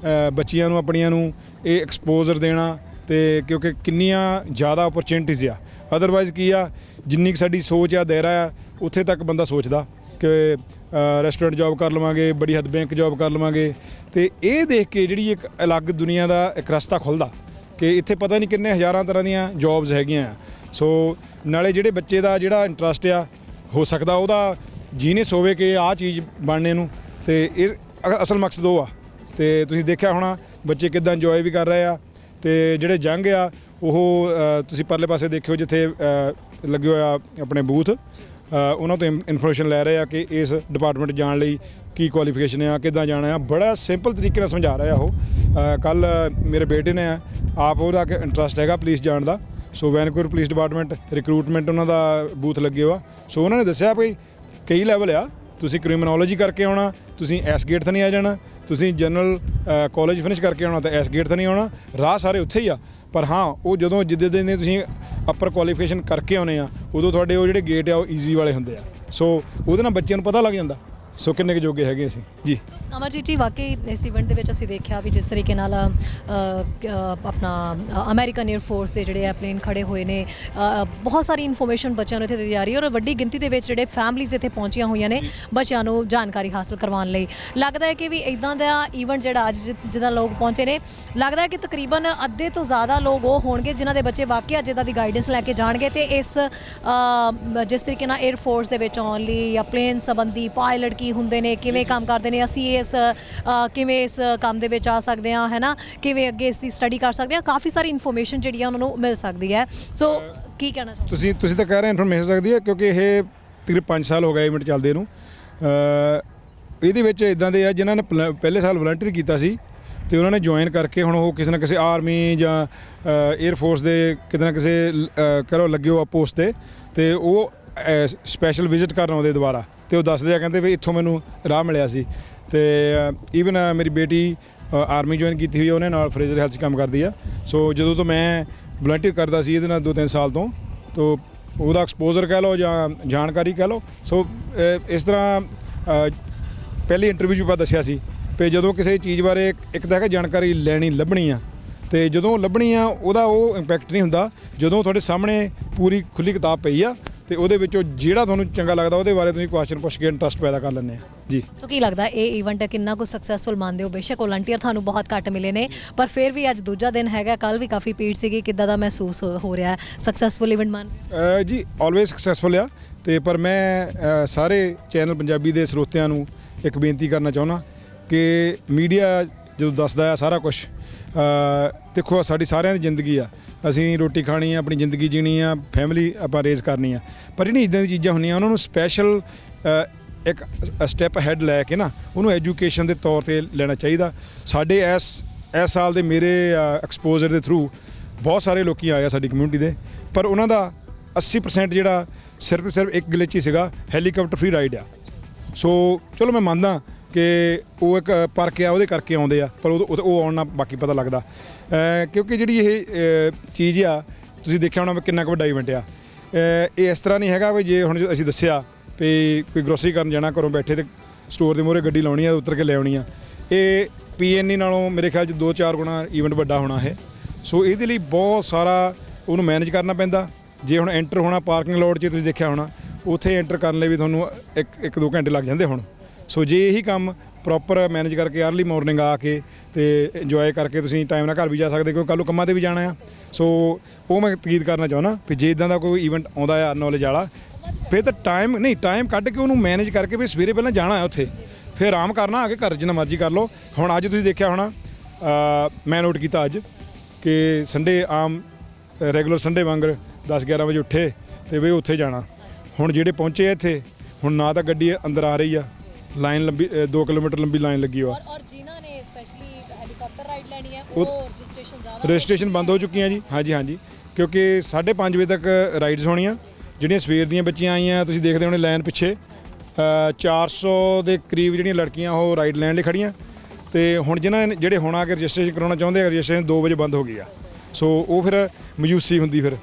ਬੱਚੀਆਂ ਨੂੰ ਆਪਣੀਆਂ ਨੂੰ ਇਹ ਐਕਸਪੋਜ਼ਰ ਦੇਣਾ, ਤੇ ਕਿਉਂਕਿ ਕਿੰਨੀਆਂ ਜ਼ਿਆਦਾ ਓਪਰਚੁਨਿਟੀਜ਼ ਆ। ਅਦਰਵਾਈਜ਼ ਕੀ ਆ, ਜਿੰਨੀ ਕੁ ਸਾਡੀ ਸੋਚ ਆ ਦਾਇਰਾ ਆ ਉੱਥੇ ਤੱਕ ਬੰਦਾ ਸੋਚਦਾ ਕਿ ਰੈਸਟੋਰੈਂਟ ਜੋਬ ਕਰ ਲਵਾਂਗੇ, ਬੜੀ ਹੱਦ ਬੈਂਕ ਜੋਬ ਕਰ ਲਵਾਂਗੇ, ਤੇ ਇਹ ਦੇਖ ਕੇ ਜਿਹੜੀ ਇੱਕ ਅਲੱਗ ਦੁਨੀਆ ਦਾ ਇੱਕ ਰਸਤਾ ਖੁੱਲ੍ਹਦਾ ਕਿ ਇੱਥੇ ਪਤਾ ਨਹੀਂ ਕਿੰਨੇ ਹਜ਼ਾਰਾਂ ਤਰ੍ਹਾਂ ਦੀਆਂ ਜੋਬਸ ਹੈਗੀਆਂ ਆ। ਸੋ ਨਾਲੇ ਜਿਹੜੇ ਬੱਚੇ ਦਾ ਜਿਹੜਾ ਇੰਟਰਸਟ ਆ, ਹੋ ਸਕਦਾ ਉਹਦਾ ਜੀਨੀਅਸ ਹੋਵੇ ਕਿ ਆਹ ਚੀਜ਼ ਬਣਨੇ ਨੂੰ, ਤੇ ਇਹ ਅਸਲ ਮਕਸਦ ਉਹ ਆ। ਤੇ ਤੁਸੀਂ ਦੇਖਿਆ ਹੋਣਾ ਬੱਚੇ ਕਿੱਦਾਂ ਇੰਜੋਏ ਵੀ ਕਰ ਰਹੇ ਆ, ਤੇ ਜਿਹੜੇ ਜੰਗ ਆ ਉਹ ਤੁਸੀਂ ਪਰਲੇ ਪਾਸੇ ਦੇਖਿਓ ਜਿੱਥੇ ਲੱਗੇ ਹੋਇਆ ਆਪਣੇ ਬੂਥ, ਉਹਨਾਂ ਤੋਂ ਇਨਫੋਰਮੇਸ਼ਨ ਲੈ ਰਹੇ ਆ ਕਿ ਇਸ ਡਿਪਾਰਟਮੈਂਟ ਜਾਣ ਲਈ ਕੀ ਕੁਆਲੀਫਿਕੇਸ਼ਨ ਆ, ਕਿੱਦਾਂ ਜਾਣਾ ਆ। ਬੜਾ ਸਿੰਪਲ ਤਰੀਕੇ ਨਾਲ ਸਮਝਾ ਰਿਹਾ ਉਹ। ਕੱਲ੍ਹ ਮੇਰੇ ਬੇਟੇ ਨੇ ਆਪ ਉਹਦਾ ਇੰਟਰਸਟ ਹੈਗਾ ਪੁਲਿਸ ਜਾਣ ਦਾ। ਸੋ ਵੈਨਕੂਵਰ ਪੁਲਿਸ ਡਿਪਾਰਟਮੈਂਟ ਰਿਕਰੂਟਮੈਂਟ ਉਹਨਾਂ ਦਾ ਬੂਥ ਲੱਗੇ ਹੋਆ। ਸੋ ਉਹਨਾਂ ਨੇ ਦੱਸਿਆ ਵੀ ਕਈ ਲੈਵਲ ਆ, ਤੁਸੀਂ ਕ੍ਰਿਮਨੋਲੋਜੀ ਕਰਕੇ ਆਉਣਾ, ਤੁਸੀਂ ਇਸ ਗੇਟ 'ਤੇ ਨਹੀਂ ਆ ਜਾਣਾ, ਤੁਸੀਂ ਜਨਰਲ ਕਾਲਜ ਫਿਨਿਸ਼ ਕਰਕੇ ਆਉਣਾ ਤਾਂ ਇਸ ਗੇਟ 'ਤੇ ਨਹੀਂ ਆਉਣਾ, ਰਾਹ ਸਾਰੇ ਉੱਥੇ ਹੀ ਆ। ਪਰ ਹਾਂ ਉਹ ਜਦੋਂ ਜਿੱਦੇ ਦੇ ਤੁਸੀਂ ਅਪਰ ਕੁਆਲੀਫਿਕੇਸ਼ਨ ਕਰਕੇ ਆਉਂਦੇ ਆ ਉਦੋਂ ਤੁਹਾਡੇ ਉਹ ਜਿਹੜੇ ਗੇਟ ਆ ਉਹ ਈਜ਼ੀ ਵਾਲੇ ਹੁੰਦੇ ਆ, ਸੋ ਉਹਦੇ ਨਾਲ ਬੱਚਿਆਂ ਨੂੰ ਪਤਾ ਲੱਗ ਜਾਂਦਾ ਸੋ ਕਿੰਨੇ ਕੁ ਜੋਗੇ ਹੈਗੇ ਅਸੀਂ ਜੀ। ਅਮਰਜੀਤ ਜੀ ਵਾਕਈ ਇਸ ਇਵੈਂਟ ਦੇ ਵਿੱਚ ਅਸੀਂ ਦੇਖਿਆ ਵੀ ਜਿਸ ਤਰੀਕੇ ਨਾਲ ਆਪਣਾ ਅਮਰੀਕਨ 에ਅਰ ਫੋਰਸ ਦੇ ਜਿਹੜੇ ਪਲੇਨ ਖੜੇ ਹੋਏ ਨੇ, ਬਹੁਤ ਸਾਰੀ ਇਨਫੋਰਮੇਸ਼ਨ ਬੱਚਿਆਂ ਨੂੰ ਇੱਥੇ ਦਿੱਤੀ ਜਾ ਰਹੀ ਹੈ ਔਰ ਵੱਡੀ ਗਿਣਤੀ ਦੇ ਵਿੱਚ ਜਿਹੜੇ ਫੈਮਲੀਜ਼ ਇੱਥੇ ਪਹੁੰਚੀਆਂ ਹੋਈਆਂ ਨੇ ਬੱਚਿਆਂ ਨੂੰ ਜਾਣਕਾਰੀ ਹਾਸਲ ਕਰਵਾਉਣ ਲਈ। ਲੱਗਦਾ ਹੈ ਕਿ ਵੀ ਇਦਾਂ ਦਾ ਇਵੈਂਟ ਜਿਹੜਾ ਅੱਜ ਜਿੱਦਾਂ ਲੋਕ ਪਹੁੰਚੇ ਨੇ, ਲੱਗਦਾ ਹੈ ਕਿ ਤਕਰੀਬਨ ਅੱਧੇ ਤੋਂ ਜ਼ਿਆਦਾ ਲੋਕ ਉਹ ਹੋਣਗੇ ਜਿਨ੍ਹਾਂ ਦੇ ਬੱਚੇ ਵਾਕਿਆ ਜਿੱਦਾਂ ਦੀ ਗਾਈਡੈਂਸ ਲੈ ਕੇ ਜਾਣਗੇ ਤੇ ਇਸ ਜਿਸ ਤਰੀਕੇ ਨਾਲ 에ਅਰ ਫੋਰਸ ਦੇ ਵਿੱਚ ਆਉਣ ਲਈ ਜਾਂ ਪਲੇਨ ਸੰਬੰਧੀ ਪਾਇਲਟ ਕੀ ਹੁੰਦੇ ਨੇ, ਕਿਵੇਂ ਕੰਮ ਕਰਦੇ ਨੇ, ਅਸੀਂ ਕਿਵੇਂ ਇਸ ਕੰਮ ਦੇ ਵਿੱਚ ਆ ਸਕਦੇ ਹਾਂ, ਹੈ ਨਾ, ਕਿਵੇਂ ਅੱਗੇ ਇਸ ਦੀ ਸਟੱਡੀ ਕਰ ਸਕਦੇ ਹਾਂ, ਕਾਫੀ ਸਾਰੀ ਇਨਫੋਰਮੇਸ਼ਨ ਜਿਹੜੀ ਆ ਉਹਨਾਂ ਨੂੰ ਮਿਲ ਸਕਦੀ ਹੈ। ਸੋ ਕੀ ਕਹਿਣਾ ਚਾਹੁੰਦੇ ਤੁਸੀਂ ਤਾਂ ਕਹਿ ਰਹੇ ਇਨਫੋਰਮੇਸ਼ਨ ਸਕਦੀ ਹੈ ਕਿਉਂਕਿ ਇਹ ਤਕਰੀਬਨ 5 ਸਾਲ ਹੋ ਗਏ ਇਵੈਂਟ ਚੱਲਦੇ ਨੂੰ। ਇਹਦੇ ਵਿੱਚ ਇਦਾਂ ਦੇ ਆ ਜਿਨ੍ਹਾਂ ਨੇ ਪਹਿਲੇ ਸਾਲ ਵਲੰਟੀਅਰ ਕੀਤਾ ਸੀ ਤੇ ਉਹਨਾਂ ਨੇ ਜੁਆਇਨ ਕਰਕੇ ਹੁਣ ਉਹ ਕਿਸੇ ਨਾ ਕਿਸੇ ਆਰਮੀ ਜਾਂ 에ਅਰ ਫੋਰਸ ਦੇ ਕਿਤੇ ਨਾ ਕਿਸੇ ਕਰੋ ਲੱਗੇ ਹੋ ਪੋਸਟ ਤੇ ਉਹ ਸਪੈਸ਼ਲ ਵਿਜ਼ਿਟ ਕਰਨ ਆਉਂਦੇ ਦੁਬਾਰਾ ਤੇ ਉਹ ਦੱਸਦੇ ਆ ਕਹਿੰਦੇ ਵੀ ਇੱਥੋਂ ਮੈਨੂੰ ਰਾਹ ਮਿਲਿਆ ਸੀ। ਤੇ ਈਵਨ ਮੇਰੀ ਬੇਟੀ ਆਰਮੀ ਜੁਆਇਨ ਕੀਤੀ ਹੋਈ, ਉਹਨੇ ਨਾਲ ਫਰੇਜ਼ਰ ਹੈਲਥ 'ਚ ਕੰਮ ਕਰਦੀ ਆ। ਸੋ ਜਦੋਂ ਤੋਂ ਮੈਂ ਵਲੰਟੀਅਰ ਕਰਦਾ ਸੀ ਇਹਦੇ ਨਾਲ 2-3 ਸਾਲ ਤੋਂ ਉਹਦਾ ਐਕਸਪੋਜ਼ਰ ਕਹਿ ਲਓ ਜਾਂ ਜਾਣਕਾਰੀ ਕਹਿ ਲਓ। ਸੋ ਇਸ ਤਰ੍ਹਾਂ ਪਹਿਲੀ ਇੰਟਰਵਿਊ 'ਚ ਆਪਾਂ ਦੱਸਿਆ ਸੀ ਵੀ ਜਦੋਂ ਕਿਸੇ ਚੀਜ਼ ਬਾਰੇ ਇੱਕ ਤਾਂ ਹੈਗਾ ਜਾਣਕਾਰੀ ਲੈਣੀ ਲੱਭਣੀ ਆ ਤੇ ਜਦੋਂ ਲੱਭਣੀ ਆ ਉਹਦਾ ਉਹ ਇੰਪੈਕਟ ਨਹੀਂ ਹੁੰਦਾ ਜਦੋਂ ਤੁਹਾਡੇ ਸਾਹਮਣੇ ਪੂਰੀ ਖੁੱਲੀ ਕਿਤਾਬ ਪਈ ਆ ਤੇ ਉਹਦੇ ਵਿੱਚੋਂ ਜਿਹੜਾ ਤੁਹਾਨੂੰ ਚੰਗਾ ਲੱਗਦਾ ਉਹਦੇ ਬਾਰੇ ਤੁਸੀਂ ਕੁਐਸਚਨ ਪੁੱਛ ਕੇ ਇੰਟਰਸਟ ਪੈਦਾ ਕਰ ਲੈਂਦੇ ਆ ਜੀ। ਸੋ ਕੀ ਲੱਗਦਾ ਇਹ ਇਵੈਂਟ ਕਿੰਨਾ ਕੁ ਸਕਸੈਸਫੁਲ ਮੰਨਦੇ ਹੋ? ਬੇਸ਼ੱਕ ਵਲੰਟੀਅਰ ਤੁਹਾਨੂੰ ਬਹੁਤ ਘੱਟ ਮਿਲੇ ਨੇ ਪਰ ਫਿਰ ਵੀ ਅੱਜ ਦੂਜਾ ਦਿਨ ਹੈਗਾ, ਕੱਲ ਵੀ ਕਾਫੀ ਭੀੜ ਸੀਗੀ, ਕਿੱਦਾਂ ਦਾ ਮਹਿਸੂਸ ਹੋ ਰਿਹਾ? ਸਕਸੈਸਫੁਲ ਇਵੈਂਟ ਮੰਨ ਜੀ ਆਲਵੇਜ਼ ਸਕਸੈਸਫੁਲ ਆ ਤੇ ਪਰ ਮੈਂ ਸਾਰੇ ਚੈਨਲ ਪੰਜਾਬੀ ਦੇ ਸਰੋਤਿਆਂ ਨੂੰ ਇੱਕ ਬੇਨਤੀ ਕਰਨਾ ਚਾਹੁੰਦਾ ਕਿ ਮੀਡੀਆ ਜਦੋਂ ਦੱਸਦਾ ਆ ਸਾਰਾ ਕੁਝ, ਦੇਖੋ ਸਾਡੀ ਸਾਰਿਆਂ ਦੀ ਜ਼ਿੰਦਗੀ ਆ, ਅਸੀਂ ਰੋਟੀ ਖਾਣੀ ਆ, ਆਪਣੀ ਜ਼ਿੰਦਗੀ ਜੀਣੀ ਆ, ਫੈਮਿਲੀ ਆਪਾਂ ਰੇਜ਼ ਕਰਨੀ ਆ, ਪਰ ਜਿਹੜੀਆਂ ਇੱਦਾਂ ਦੀ ਚੀਜ਼ਾਂ ਹੁੰਦੀਆਂ ਉਹਨਾਂ ਨੂੰ ਸਪੈਸ਼ਲ ਇੱਕ ਸਟੈਪ ਹੈਡ ਲੈ ਕੇ ਨਾ ਉਹਨੂੰ ਐਜੂਕੇਸ਼ਨ ਦੇ ਤੌਰ ਤੇ ਲੈਣਾ ਚਾਹੀਦਾ। ਸਾਡੇ ਇਸ ਸਾਲ ਦੇ ਮੇਰੇ ਐਕਸਪੋਜ਼ਰ ਦੇ ਥਰੂ ਬਹੁਤ ਸਾਰੇ ਲੋਕੀ ਆਏ ਆ ਸਾਡੀ ਕਮਿਊਨਿਟੀ ਦੇ, ਪਰ ਉਹਨਾਂ ਦਾ 80% ਜਿਹੜਾ ਸਿਰਫ ਇੱਕ ਗਲਿਚ ਹੀ ਸੀਗਾ, ਹੈਲੀਕਾਪਟਰ ਫ੍ਰੀ ਰਾਈਡ ਆ। ਸੋ ਚਲੋ ਮੈਂ ਮੰਨਦਾ ਕਿ ਉਹ ਇੱਕ ਪਰਖ ਆ ਉਹਦੇ ਕਰਕੇ ਆਉਂਦੇ ਆ, ਪਰ ਉਹ ਆਉਣ ਨਾਲ ਬਾਕੀ ਪਤਾ ਲੱਗਦਾ ਕਿਉਂਕਿ ਜਿਹੜੀ ਇਹ ਚੀਜ਼ ਆ ਤੁਸੀਂ ਦੇਖਿਆ ਹੋਣਾ ਕਿੰਨਾ ਕੁ ਵੱਡਾ ਇਵੈਂਟ ਆ। ਇਹ ਇਸ ਤਰ੍ਹਾਂ ਨਹੀਂ ਹੈਗਾ ਵੀ ਜੇ ਹੁਣ ਅਸੀਂ ਦੱਸਿਆ ਵੀ ਕੋਈ ਗਰੋਸਰੀ ਕਰਨ ਜਾਣਾ, ਘਰੋਂ ਬੈਠੇ ਤੇ ਸਟੋਰ ਦੇ ਮੂਹਰੇ ਗੱਡੀ ਲਾਉਣੀ ਆ, ਉਤਰ ਕੇ ਲੈ ਆਉਣੀ ਆ। ਇਹ PNE ਨਾਲੋਂ ਮੇਰੇ ਖਿਆਲ 'ਚ 2-4 ਗੁਣਾ ਇਵੈਂਟ ਵੱਡਾ ਹੋਣਾ ਇਹ। ਸੋ ਇਹਦੇ ਲਈ ਬਹੁਤ ਸਾਰਾ ਉਹਨੂੰ ਮੈਨੇਜ ਕਰਨਾ ਪੈਂਦਾ। ਜੇ ਹੁਣ ਐਂਟਰ ਹੋਣਾ ਪਾਰਕਿੰਗ ਲੋਟ 'ਚ ਤੁਸੀਂ ਦੇਖਿਆ ਹੋਣਾ, ਉੱਥੇ ਐਂਟਰ ਕਰਨ ਲਈ ਵੀ ਤੁਹਾਨੂੰ 1-2 ਘੰਟੇ ਲੱਗ ਜਾਂਦੇ ਹੁਣ। ਸੋ ਜੇ ਇਹੀ ਕੰਮ ਪ੍ਰੋਪਰ ਮੈਨੇਜ ਕਰਕੇ ਅਰਲੀ ਮਾਰਨਿੰਗ ਆ ਕੇ ਤੇ ਇੰਜੋਏ ਕਰਕੇ ਤੁਸੀਂ ਟਾਈਮ ਨਾਲ ਘਰ ਵੀ ਜਾ ਸਕਦੇ ਕਿਉਂਕਿ ਕੱਲ੍ਹ ਨੂੰ ਕੰਮਾਂ 'ਤੇ ਵੀ ਜਾਣਾ ਆ। ਸੋ ਉਹ ਮੈਂ ਤਕੀਦ ਕਰਨਾ ਚਾਹੁੰਦਾ ਵੀ ਜੇ ਇੱਦਾਂ ਦਾ ਕੋਈ ਇਵੈਂਟ ਆਉਂਦਾ ਆ ਨੌਲੇਜ ਵਾਲਾ, ਫਿਰ ਤਾਂ ਟਾਈਮ ਕੱਢ ਕੇ ਉਹਨੂੰ ਮੈਨੇਜ ਕਰਕੇ ਵੀ ਸਵੇਰੇ ਪਹਿਲਾਂ ਜਾਣਾ ਹੈ ਉੱਥੇ, ਫਿਰ ਆਰਾਮ ਕਰਨਾ, ਆ ਕੇ ਘਰ ਜਿੰਨਾ ਮਰਜ਼ੀ ਕਰ ਲਓ। ਹੁਣ ਅੱਜ ਤੁਸੀਂ ਦੇਖਿਆ ਹੋਣਾ, ਮੈਂ ਨੋਟ ਕੀਤਾ ਅੱਜ ਕਿ ਸੰਡੇ ਆਮ ਰੈਗੂਲਰ ਸੰਡੇ ਵਾਂਗਰ 10-11 ਵਜੇ ਉੱਠੇ ਅਤੇ ਵੀ ਉੱਥੇ ਜਾਣਾ। ਹੁਣ ਜਿਹੜੇ ਪਹੁੰਚੇ ਆ ਇੱਥੇ, ਹੁਣ ਨਾ ਤਾਂ ਗੱਡੀ ਅੰਦਰ ਆ ਰਹੀ ਆ, ਲਾਈਨ ਲੰਬੀ 2 ਕਿਲੋਮੀਟਰ ਲੰਬੀ ਲਾਈਨ ਲੱਗੀ ਹੋਆ, ਔਰ ਜਿਨ੍ਹਾਂ ਨੇ ਸਪੈਸ਼ਲੀ ਹੈਲੀਕਾਪਟਰ ਰਾਈਡ ਲੈਣੀ ਹੈ ਉਹ ਰਜਿਸਟ੍ਰੇਸ਼ਨ ਰਜਿਸਟ੍ਰੇਸ਼ਨ ਬੰਦ ਹੋ ਚੁੱਕੀਆਂ ਜੀ। ਹਾਂਜੀ ਕਿਉਂਕਿ 5:30 ਵਜੇ ਤੱਕ ਰਾਈਡਸ ਹੋਣੀਆਂ। ਜਿਹੜੀਆਂ ਸਵੇਰ ਦੀਆਂ ਬੱਚੀਆਂ ਆਈਆਂ ਤੁਸੀਂ ਦੇਖਦੇ ਹੋਣੇ ਲਾਈਨ ਪਿੱਛੇ 400 ਦੇ ਕਰੀਬ ਜਿਹੜੀਆਂ ਲੜਕੀਆਂ ਉਹ ਰਾਈਡ ਲੈਣ ਲਈ ਖੜੀਆਂ ਤੇ ਹੁਣ ਜਿਹੜੇ ਹੁਣ ਆ ਕੇ ਰਜਿਸਟ੍ਰੇਸ਼ਨ ਕਰਾਉਣਾ ਚਾਹੁੰਦੇ ਆ, ਰਜਿਸਟ੍ਰੇਸ਼ਨ 2 ਵਜੇ ਬੰਦ ਹੋ ਗਈ ਆ। ਸੋ ਉਹ ਫਿਰ ਮਯੂਸੀ ਹੁੰਦੀ ਫਿਰ,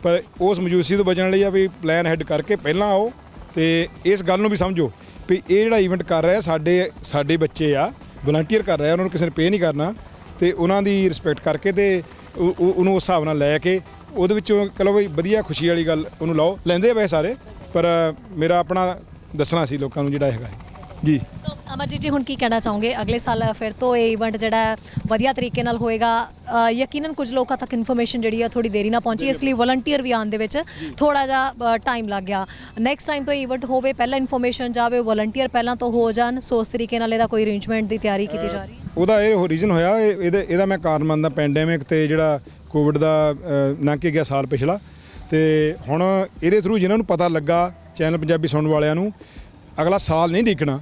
ਪਰ ਉਸ ਮਯੂਸੀ ਤੋਂ ਬਚਣ ਲਈ ਆ ਵੀ ਪਲਾਨ ਹੈਡ ਕਰਕੇ ਪਹਿਲਾਂ ਆਓ ਤੇ ਇਸ ਗੱਲ ਨੂੰ ਵੀ ਸਮਝੋ ਵੀ ਇਹ ਜਿਹੜਾ ਇਵੈਂਟ ਕਰ ਰਿਹਾ ਸਾਡੇ ਬੱਚੇ ਆ, ਵਲੰਟੀਅਰ ਕਰ ਰਿਹਾ, ਉਹਨਾਂ ਨੂੰ ਕਿਸੇ ਨੇ ਪੇ ਨਹੀਂ ਕਰਨਾ ਤੇ ਉਹਨਾਂ ਦੀ ਰਿਸਪੈਕਟ ਕਰਕੇ ਤੇ ਉਹਨੂੰ ਉਸ ਹਿਸਾਬ ਨਾਲ ਲੈ ਕੇ ਉਹਦੇ ਵਿੱਚੋਂ ਚਲੋ ਬਈ ਵਧੀਆ ਖੁਸ਼ੀ ਵਾਲੀ ਗੱਲ ਉਹਨੂੰ ਲਾਓ। ਲੈਂਦੇ ਆ ਵੈਸੇ ਸਾਰੇ, ਪਰ ਮੇਰਾ ਆਪਣਾ ਦੱਸਣਾ ਸੀ ਲੋਕਾਂ ਨੂੰ ਜਿਹੜਾ ਹੈਗਾ ਜੀ। ਸੋ ਅਮਰਜੀਤ ਜੀ ਹੁਣ ਕੀ ਕਹਿਣਾ ਚਾਹੋਗੇ? ਅਗਲੇ ਸਾਲ ਫਿਰ ਤੋਂ ਇਹ ਇਵੈਂਟ ਜਿਹੜਾ ਵਧੀਆ ਤਰੀਕੇ ਨਾਲ ਹੋਏਗਾ। ਯਕੀਨਨ ਕੁਝ ਲੋਕਾਂ ਤੱਕ ਇਨਫੋਰਮੇਸ਼ਨ ਜਿਹੜੀ ਆ ਥੋੜੀ ਦੇਰੀ ਨਾਲ ਪਹੁੰਚੀ, ਇਸ ਲਈ ਵਲੰਟੀਅਰ ਵੀ ਆਉਣ ਦੇ ਵਿੱਚ ਥੋੜਾ ਜਿਹਾ ਟਾਈਮ ਲੱਗ ਗਿਆ। ਨੈਕਸਟ ਟਾਈਮ ਤੋਂ ਇਵੈਂਟ ਹੋਵੇ ਪਹਿਲਾਂ ਇਨਫੋਰਮੇਸ਼ਨ ਜਾਵੇ, ਵਲੰਟੀਅਰ ਪਹਿਲਾਂ ਤੋਂ ਹੋ ਜਾਣ। ਸੋ ਉਸ ਤਰੀਕੇ ਨਾਲ ਇਹਦਾ ਕੋਈ ਅਰੇਂਜਮੈਂਟ ਦੀ ਤਿਆਰੀ ਕੀਤੀ ਜਾ ਰਹੀ ਹੈ। ਉਹਦਾ ਇਹ ਰੀਜ਼ਨ ਹੋਇਆ, ਇਹਦਾ ਮੈਂ ਕਾਰਨ ਮੰਨਦਾ ਪੈਂਡੈਮਿਕ ਤੇ ਜਿਹੜਾ ਕੋਵਿਡ ਦਾ ਲੰਘ ਕੇ ਗਿਆ ਸਾਲ ਪਿਛਲਾ, ਤੇ ਹੁਣ ਇਹਦੇ ਥਰੂ ਜਿਨ੍ਹਾਂ ਨੂੰ ਪਤਾ ਲੱਗਾ, ਚੈਨਲ ਪੰਜਾਬੀ ਸੁਣਨ ਵਾਲਿਆਂ ਨੂੰ, ਅਗਲਾ ਸਾਲ ਨਹੀਂ ਦੇਖਣਾ।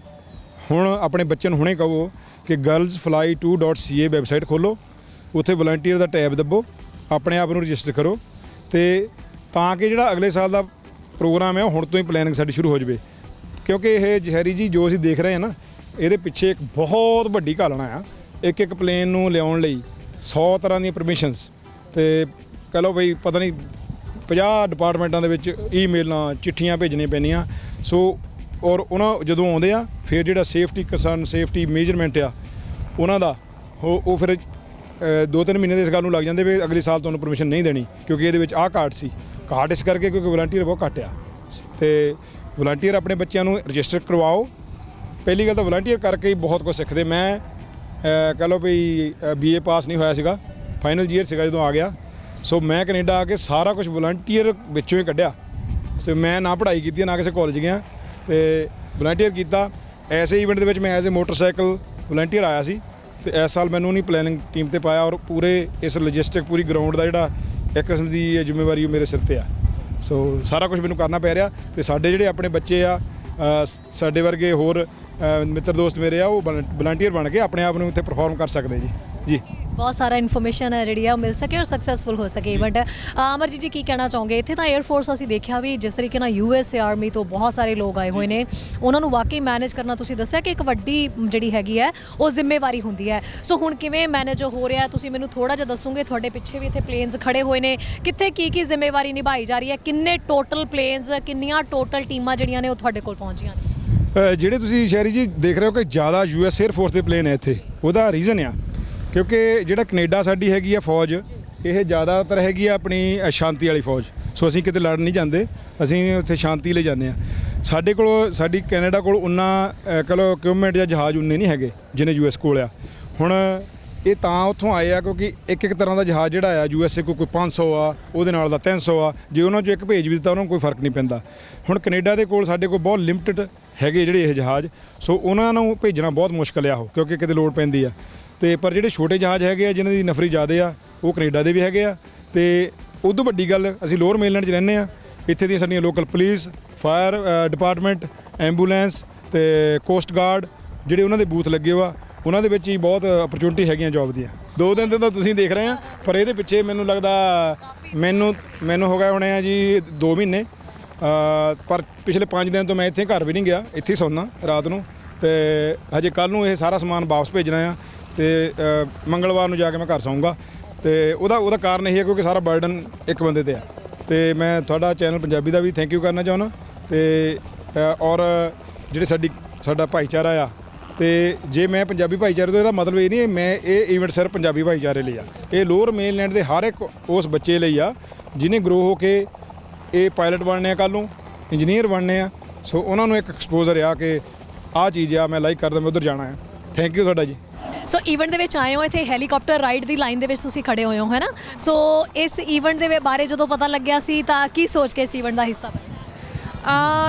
ਹੁਣ ਆਪਣੇ ਬੱਚਿਆਂ ਨੂੰ ਹੁਣੇ ਕਹੋ ਕਿ girlsfly2.ca ਵੈਬਸਾਈਟ ਖੋਲ੍ਹੋ, ਉੱਥੇ ਵਲੰਟੀਅਰ ਦਾ ਟੈਬ ਦੱਬੋ, ਆਪਣੇ ਆਪ ਨੂੰ ਰਜਿਸਟਰ ਕਰੋ ਤੇ ਤਾਂ ਕਿ ਜਿਹੜਾ ਅਗਲੇ ਸਾਲ ਦਾ ਪ੍ਰੋਗਰਾਮ ਹੈ ਉਹ ਹੁਣ ਤੋਂ ਹੀ ਪਲੈਨਿੰਗ ਸਾਡੀ ਸ਼ੁਰੂ ਹੋ ਜਾਵੇ। ਕਿਉਂਕਿ ਇਹ ਜ਼ਹਿਰੀ ਜੀ ਜੋ ਅਸੀਂ ਦੇਖ ਰਹੇ ਹਾਂ ਨਾ, ਇਹਦੇ ਪਿੱਛੇ ਇੱਕ ਬਹੁਤ ਵੱਡੀ ਘਾਲਣਾ ਆ। ਇੱਕ ਪਲੇਨ ਨੂੰ ਲਿਆਉਣ ਲਈ 100 ਤਰ੍ਹਾਂ ਦੀਆਂ ਪਰਮਿਸ਼ਨਸ, ਤੇ ਕਹ ਲਓ ਬਈ ਪਤਾ ਨਹੀਂ 50 ਡਿਪਾਰਟਮੈਂਟਾਂ ਦੇ ਵਿੱਚ ਈਮੇਲਾਂ ਚਿੱਠੀਆਂ ਭੇਜਣੀਆਂ ਪੈਂਦੀਆਂ। ਸੋ ਔਰ ਉਹਨਾਂ ਜਦੋਂ ਆਉਂਦੇ ਆ ਫਿਰ ਜਿਹੜਾ ਸੇਫਟੀ ਕੰਸਰਨ ਸੇਫਟੀ ਮੇਜਰਮੈਂਟ ਆ ਉਹਨਾਂ ਦਾ ਉਹ ਫਿਰ 2-3 ਮਹੀਨੇ ਦੇ ਇਸ ਗੱਲ ਨੂੰ ਲੱਗ ਜਾਂਦੇ ਵੀ ਅਗਲੇ ਸਾਲ ਤੁਹਾਨੂੰ ਪਰਮਿਸ਼ਨ ਨਹੀਂ ਦੇਣੀ, ਕਿਉਂਕਿ ਇਹਦੇ ਵਿੱਚ ਆਹ ਘਾਟ ਇਸ ਕਰਕੇ ਕਿਉਂਕਿ ਵਲੰਟੀਅਰ ਬਹੁਤ ਘੱਟ ਆ। ਤੇ ਵਲੰਟੀਅਰ ਆਪਣੇ ਬੱਚਿਆਂ ਨੂੰ ਰਜਿਸਟਰ ਕਰਵਾਓ। ਪਹਿਲੀ ਗੱਲ ਤਾਂ ਵਲੰਟੀਅਰ ਕਰਕੇ ਹੀ ਬਹੁਤ ਕੁਝ ਸਿੱਖਦੇ। ਮੈਂ ਕਹ ਲਓ ਵੀ BA ਪਾਸ ਨਹੀਂ ਹੋਇਆ ਸੀਗਾ, ਫਾਈਨਲ ਈਅਰ ਸੀਗਾ ਜਦੋਂ ਆ ਗਿਆ। ਸੋ ਮੈਂ ਕੈਨੇਡਾ ਆ ਕੇ ਸਾਰਾ ਕੁਝ ਵਲੰਟੀਅਰ ਵਿੱਚੋਂ ਹੀ ਕੱਢਿਆ। ਸੋ ਮੈਂ ਨਾ ਪੜ੍ਹਾਈ ਕੀਤੀ ਨਾ ਕਿਸੇ ਕਾਲਜ ਗਿਆ ਤੇ ਵਲੰਟੀਅਰ ਕੀਤਾ। ਐਸੇ ਈਵੈਂਟ ਦੇ ਵਿੱਚ ਮੈਂ ਐਜ਼ ਏ ਮੋਟਰਸਾਈਕਲ ਵਲੰਟੀਅਰ ਆਇਆ ਸੀ ਤੇ ਇਸ ਸਾਲ ਮੈਨੂੰ ਨਹੀਂ ਪਲੈਨਿੰਗ ਟੀਮ ਤੇ ਪਾਇਆ ਔਰ ਪੂਰੇ ਇਸ ਲੌਜਿਸਟਿਕ ਪੂਰੀ ਗਰਾਊਂਡ ਦਾ ਜਿਹੜਾ ਇੱਕ ਕਿਸਮ ਦੀ ਜ਼ਿੰਮੇਵਾਰੀ ਉਹ ਮੇਰੇ ਸਿਰ ਤੇ ਆ। ਸੋ ਸਾਰਾ ਕੁਝ ਮੈਨੂੰ ਕਰਨਾ ਪੈ ਰਿਹਾ ਤੇ ਸਾਡੇ ਜਿਹੜੇ ਆਪਣੇ ਬੱਚੇ ਆ ਸਾਡੇ ਵਰਗੇ ਹੋਰ ਮਿੱਤਰ ਦੋਸਤ ਮੇਰੇ ਆ ਉਹ ਵਲੰਟੀਅਰ ਬਣ ਕੇ ਆਪਣੇ ਆਪ ਨੂੰ ਇੱਥੇ ਪਰਫਾਰਮ ਕਰ ਸਕਦੇ ਜੀ। ਬਹੁਤ ਸਾਰਾ ਇਨਫੋਰਮੇਸ਼ਨ ਹੈ ਜਿਹੜੀ ਹੈ ਉਹ ਮਿਲ ਸਕੇ ਔਰ ਸਕਸੈਸਫੁਲ ਹੋ ਸਕੇ ਇਵੈਂਟ। ਅਮਰਜੀਤ ਜੀ ਕੀ ਕਹਿਣਾ ਚਾਹੋਗੇ? ਇੱਥੇ ਤਾਂ 에ਅਰਫੋਰਸ ਅਸੀਂ ਦੇਖਿਆ ਵੀ ਜਿਸ ਤਰੀਕੇ ਨਾਲ USA ਆਰਮੀ ਤੋਂ ਬਹੁਤ ਸਾਰੇ ਲੋਕ ਆਏ ਹੋਏ ਨੇ, ਉਹਨਾਂ ਨੂੰ ਵਾਕਈ ਮੈਨੇਜ ਕਰਨਾ ਤੁਸੀਂ ਦੱਸਿਆ ਕਿ ਇੱਕ ਵੱਡੀ ਜਿਹੜੀ ਹੈਗੀ ਹੈ ਉਹ ਜ਼ਿੰਮੇਵਾਰੀ ਹੁੰਦੀ ਹੈ। ਸੋ ਹੁਣ ਕਿਵੇਂ ਮੈਨੇਜ ਹੋ ਰਿਹਾ ਤੁਸੀਂ ਮੈਨੂੰ ਥੋੜ੍ਹਾ ਜਿਹਾ ਦੱਸੋਗੇ? ਤੁਹਾਡੇ ਪਿੱਛੇ ਵੀ ਇੱਥੇ ਪਲੇਨਸ ਖੜੇ ਹੋਏ ਨੇ, ਕਿੱਥੇ ਕੀ ਜ਼ਿੰਮੇਵਾਰੀ ਨਿਭਾਈ ਜਾ ਰਹੀ ਹੈ? ਕਿੰਨੇ ਟੋਟਲ ਪਲੇਨਸ, ਕਿੰਨੀਆਂ ਟੋਟਲ ਟੀਮਾਂ ਜਿਹੜੀਆਂ ਨੇ ਉਹ ਤੁਹਾਡੇ ਕੋਲ ਪਹੁੰਚੀਆਂ ਨੇ? ਜਿਹੜੇ ਤੁਸੀਂ ਸ਼ਹਿਰੀ ਜੀ ਦੇਖ ਰਹੇ ਹੋ ਕਿ ਜ਼ਿਆਦਾ US 에ਅਰਫੋਰਸ ਦੇ ਪਲੇਨ ਹੈ ਇੱਥੇ, ਉਹਦਾ ਰੀਜ਼ਨ ਆ ਕਿਉਂਕਿ ਜਿਹੜਾ ਕੈਨੇਡਾ ਸਾਡੀ ਹੈਗੀ ਆ ਫੌਜ, ਇਹ ਜ਼ਿਆਦਾਤਰ ਹੈਗੀ ਆ ਆਪਣੀ ਸ਼ਾਂਤੀ ਵਾਲੀ ਫੌਜ। ਸੋ ਅਸੀਂ ਕਿਤੇ ਲੜਨ ਨਹੀਂ ਜਾਂਦੇ, ਅਸੀਂ ਉੱਥੇ ਸ਼ਾਂਤੀ ਲਈ ਜਾਂਦੇ ਆ। ਸਾਡੇ ਕੋਲ ਸਾਡੀ ਕੈਨੇਡਾ ਕੋਲ ਉਨਾ ਕਹ ਲਓ ਇਕਵਿਪਮੈਂਟ ਜਾਂ ਜਹਾਜ਼ ਉਨੇ ਨਹੀਂ ਹੈਗੇ ਜਿੰਨੇ US ਕੋਲ ਆ। ਹੁਣ ਇਹ ਤਾਂ ਉੱਥੋਂ ਆਏ ਆ ਕਿਉਂਕਿ ਇੱਕ ਤਰ੍ਹਾਂ ਦਾ ਜਹਾਜ਼ ਜਿਹੜਾ ਆ USA ਕੋਲ ਕੋਈ 500 ਆ, ਉਹਦੇ ਨਾਲ ਦਾ 300 ਆ। ਜੇ ਉਹਨਾਂ 'ਚੋਂ ਇੱਕ ਭੇਜ ਵੀ ਦਿੱਤਾ ਉਹਨਾਂ ਨੂੰ ਕੋਈ ਫਰਕ ਨਹੀਂ ਪੈਂਦਾ। ਹੁਣ ਕੈਨੇਡਾ ਦੇ ਕੋਲ ਸਾਡੇ ਕੋਲ ਬਹੁਤ ਲਿਮਟਿਡ ਹੈਗੇ ਜਿਹੜੇ ਇਹ ਜਹਾਜ਼, ਸੋ ਉਹਨਾਂ ਨੂੰ ਭੇਜਣਾ ਬਹੁਤ ਮੁਸ਼ਕਿਲ ਆ ਉਹ, ਕਿਉਂਕਿ ਕਿਤੇ ਲੋੜ ਪੈਂਦੀ ਆ। ਤੇ ਪਰ ਜਿਹੜੇ ਛੋਟੇ ਜਹਾਜ਼ ਹੈਗੇ ਆ ਜਿਨ੍ਹਾਂ ਦੀ ਨਫਰੀ ਜ਼ਿਆਦੇ ਆ ਉਹ ਕੈਨੇਡਾ ਦੇ ਵੀ ਹੈਗੇ ਆ। ਤੇ ਉਦੋਂ ਵੱਡੀ ਗੱਲ ਅਸੀਂ ਲੋਅਰ ਮੇਨਲੈਂਡ 'ਚ ਰਹਿੰਦੇ ਆ। ਇੱਥੇ ਦੀਆਂ ਸਾਡੀਆਂ local police, fire department, ambulance ਤੇ ਕੋਸਟ ਗਾਰਡ ਜਿਹੜੇ ਉਹਨਾਂ ਦੇ ਬੂਥ ਲੱਗੇ ਹੋਆ, ਉਹਨਾਂ ਦੇ ਵਿੱਚ ਹੀ ਬਹੁਤ ਅਪਰਚੁਨਿਟੀ ਹੈਗੀਆਂ ਜੋਬ ਦੀਆਂ। 2 ਦਿਨ ਤਾਂ ਤੁਸੀਂ ਦੇਖ ਰਹੇ ਆ, ਪਰ ਇਹਦੇ ਪਿੱਛੇ ਮੈਨੂੰ ਲੱਗਦਾ ਮੈਨੂੰ ਹੋ ਗਏ ਹੋਣੇ ਆ ਜੀ 2 ਮਹੀਨੇ। ਪਰ ਪਿਛਲੇ 5 ਦਿਨ ਤੋਂ ਮੈਂ ਇੱਥੇ ਘਰ ਵੀ ਨਹੀਂ ਗਿਆ, ਇੱਥੇ ਹੀ ਸੌਂਦਾ ਰਾਤ ਨੂੰ। ਤੇ ਹਜੇ ਕੱਲ੍ਹ ਨੂੰ ਇਹ ਸਾਰਾ ਸਮਾਨ ਵਾਪਸ ਭੇਜਣਾ ਆ ਤੇ ਮੰਗਲਵਾਰ ਨੂੰ ਜਾ ਕੇ ਮੈਂ ਘਰ ਸੌਂਗਾ। ਤੇ ਉਹਦਾ ਕਾਰਨ ਇਹ ਹੈ ਕਿਉਂਕਿ ਸਾਰਾ ਬਰਡਨ ਇੱਕ ਬੰਦੇ ਤੇ ਆ। ਤੇ ਮੈਂ ਤੁਹਾਡਾ ਚੈਨਲ ਪੰਜਾਬੀ ਦਾ ਵੀ ਥੈਂਕ ਯੂ ਕਰਨਾ ਚਾਹੁੰਦਾ। ਤੇ ਔਰ ਜਿਹੜੇ ਸਾਡਾ ਭਾਈਚਾਰਾ ਆ, ਤੇ ਜੇ ਮੈਂ ਪੰਜਾਬੀ ਭਾਈਚਾਰੇ ਤੋਂ, ਇਹਦਾ ਮਤਲਬ ਇਹ ਨਹੀਂ ਮੈਂ ਇਹ ਈਵੈਂਟ ਸਿਰਫ ਪੰਜਾਬੀ ਭਾਈਚਾਰੇ ਲਈ ਆ। ਇਹ ਲੋਅਰ ਮੇਨਲੈਂਡ ਦੇ ਹਰ ਇੱਕ ਉਸ ਬੱਚੇ ਲਈ ਆ ਜਿਹਨੇ ਗਰੋ ਹੋ ਕੇ ਇਹ ਪਾਇਲਟ ਬਣਨੇ ਆ, ਕੱਲ੍ਹ ਨੂੰ ਇੰਜੀਨੀਅਰ ਬਣਨੇ ਆ। ਸੋ ਉਹਨਾਂ ਨੂੰ ਇੱਕ ਐਕਸਪੋਜ਼ਰ ਆ ਕਿ ਆਹ ਚੀਜ਼ ਆ, ਮੈਂ ਲਾਈਕ ਕਰਦਾ, ਮੈਂ ਉੱਧਰ ਜਾਣਾ ਹੈ। ਥੈਂਕ ਯੂ ਤੁਹਾਡਾ ਜੀ। ਸੋ ਈਵੈਂਟ ਦੇ ਵਿੱਚ ਆਏ ਹੋ, ਇੱਥੇ ਹੈਲੀਕਾਪਟਰ ਰਾਈਡ ਦੀ ਲਾਈਨ ਦੇ ਵਿੱਚ ਤੁਸੀਂ ਖੜੇ ਹੋਏ ਹੋ, ਹੈ ਨਾ? ਸੋ ਇਸ ਈਵੈਂਟ ਦੇ ਬਾਰੇ ਜਦੋਂ ਪਤਾ ਲੱਗਿਆ ਸੀ ਤਾਂ ਕੀ ਸੋਚ ਕੇ ਇਸ ਈਵੈਂਟ ਦਾ ਹਿੱਸਾ ਬਣੇ?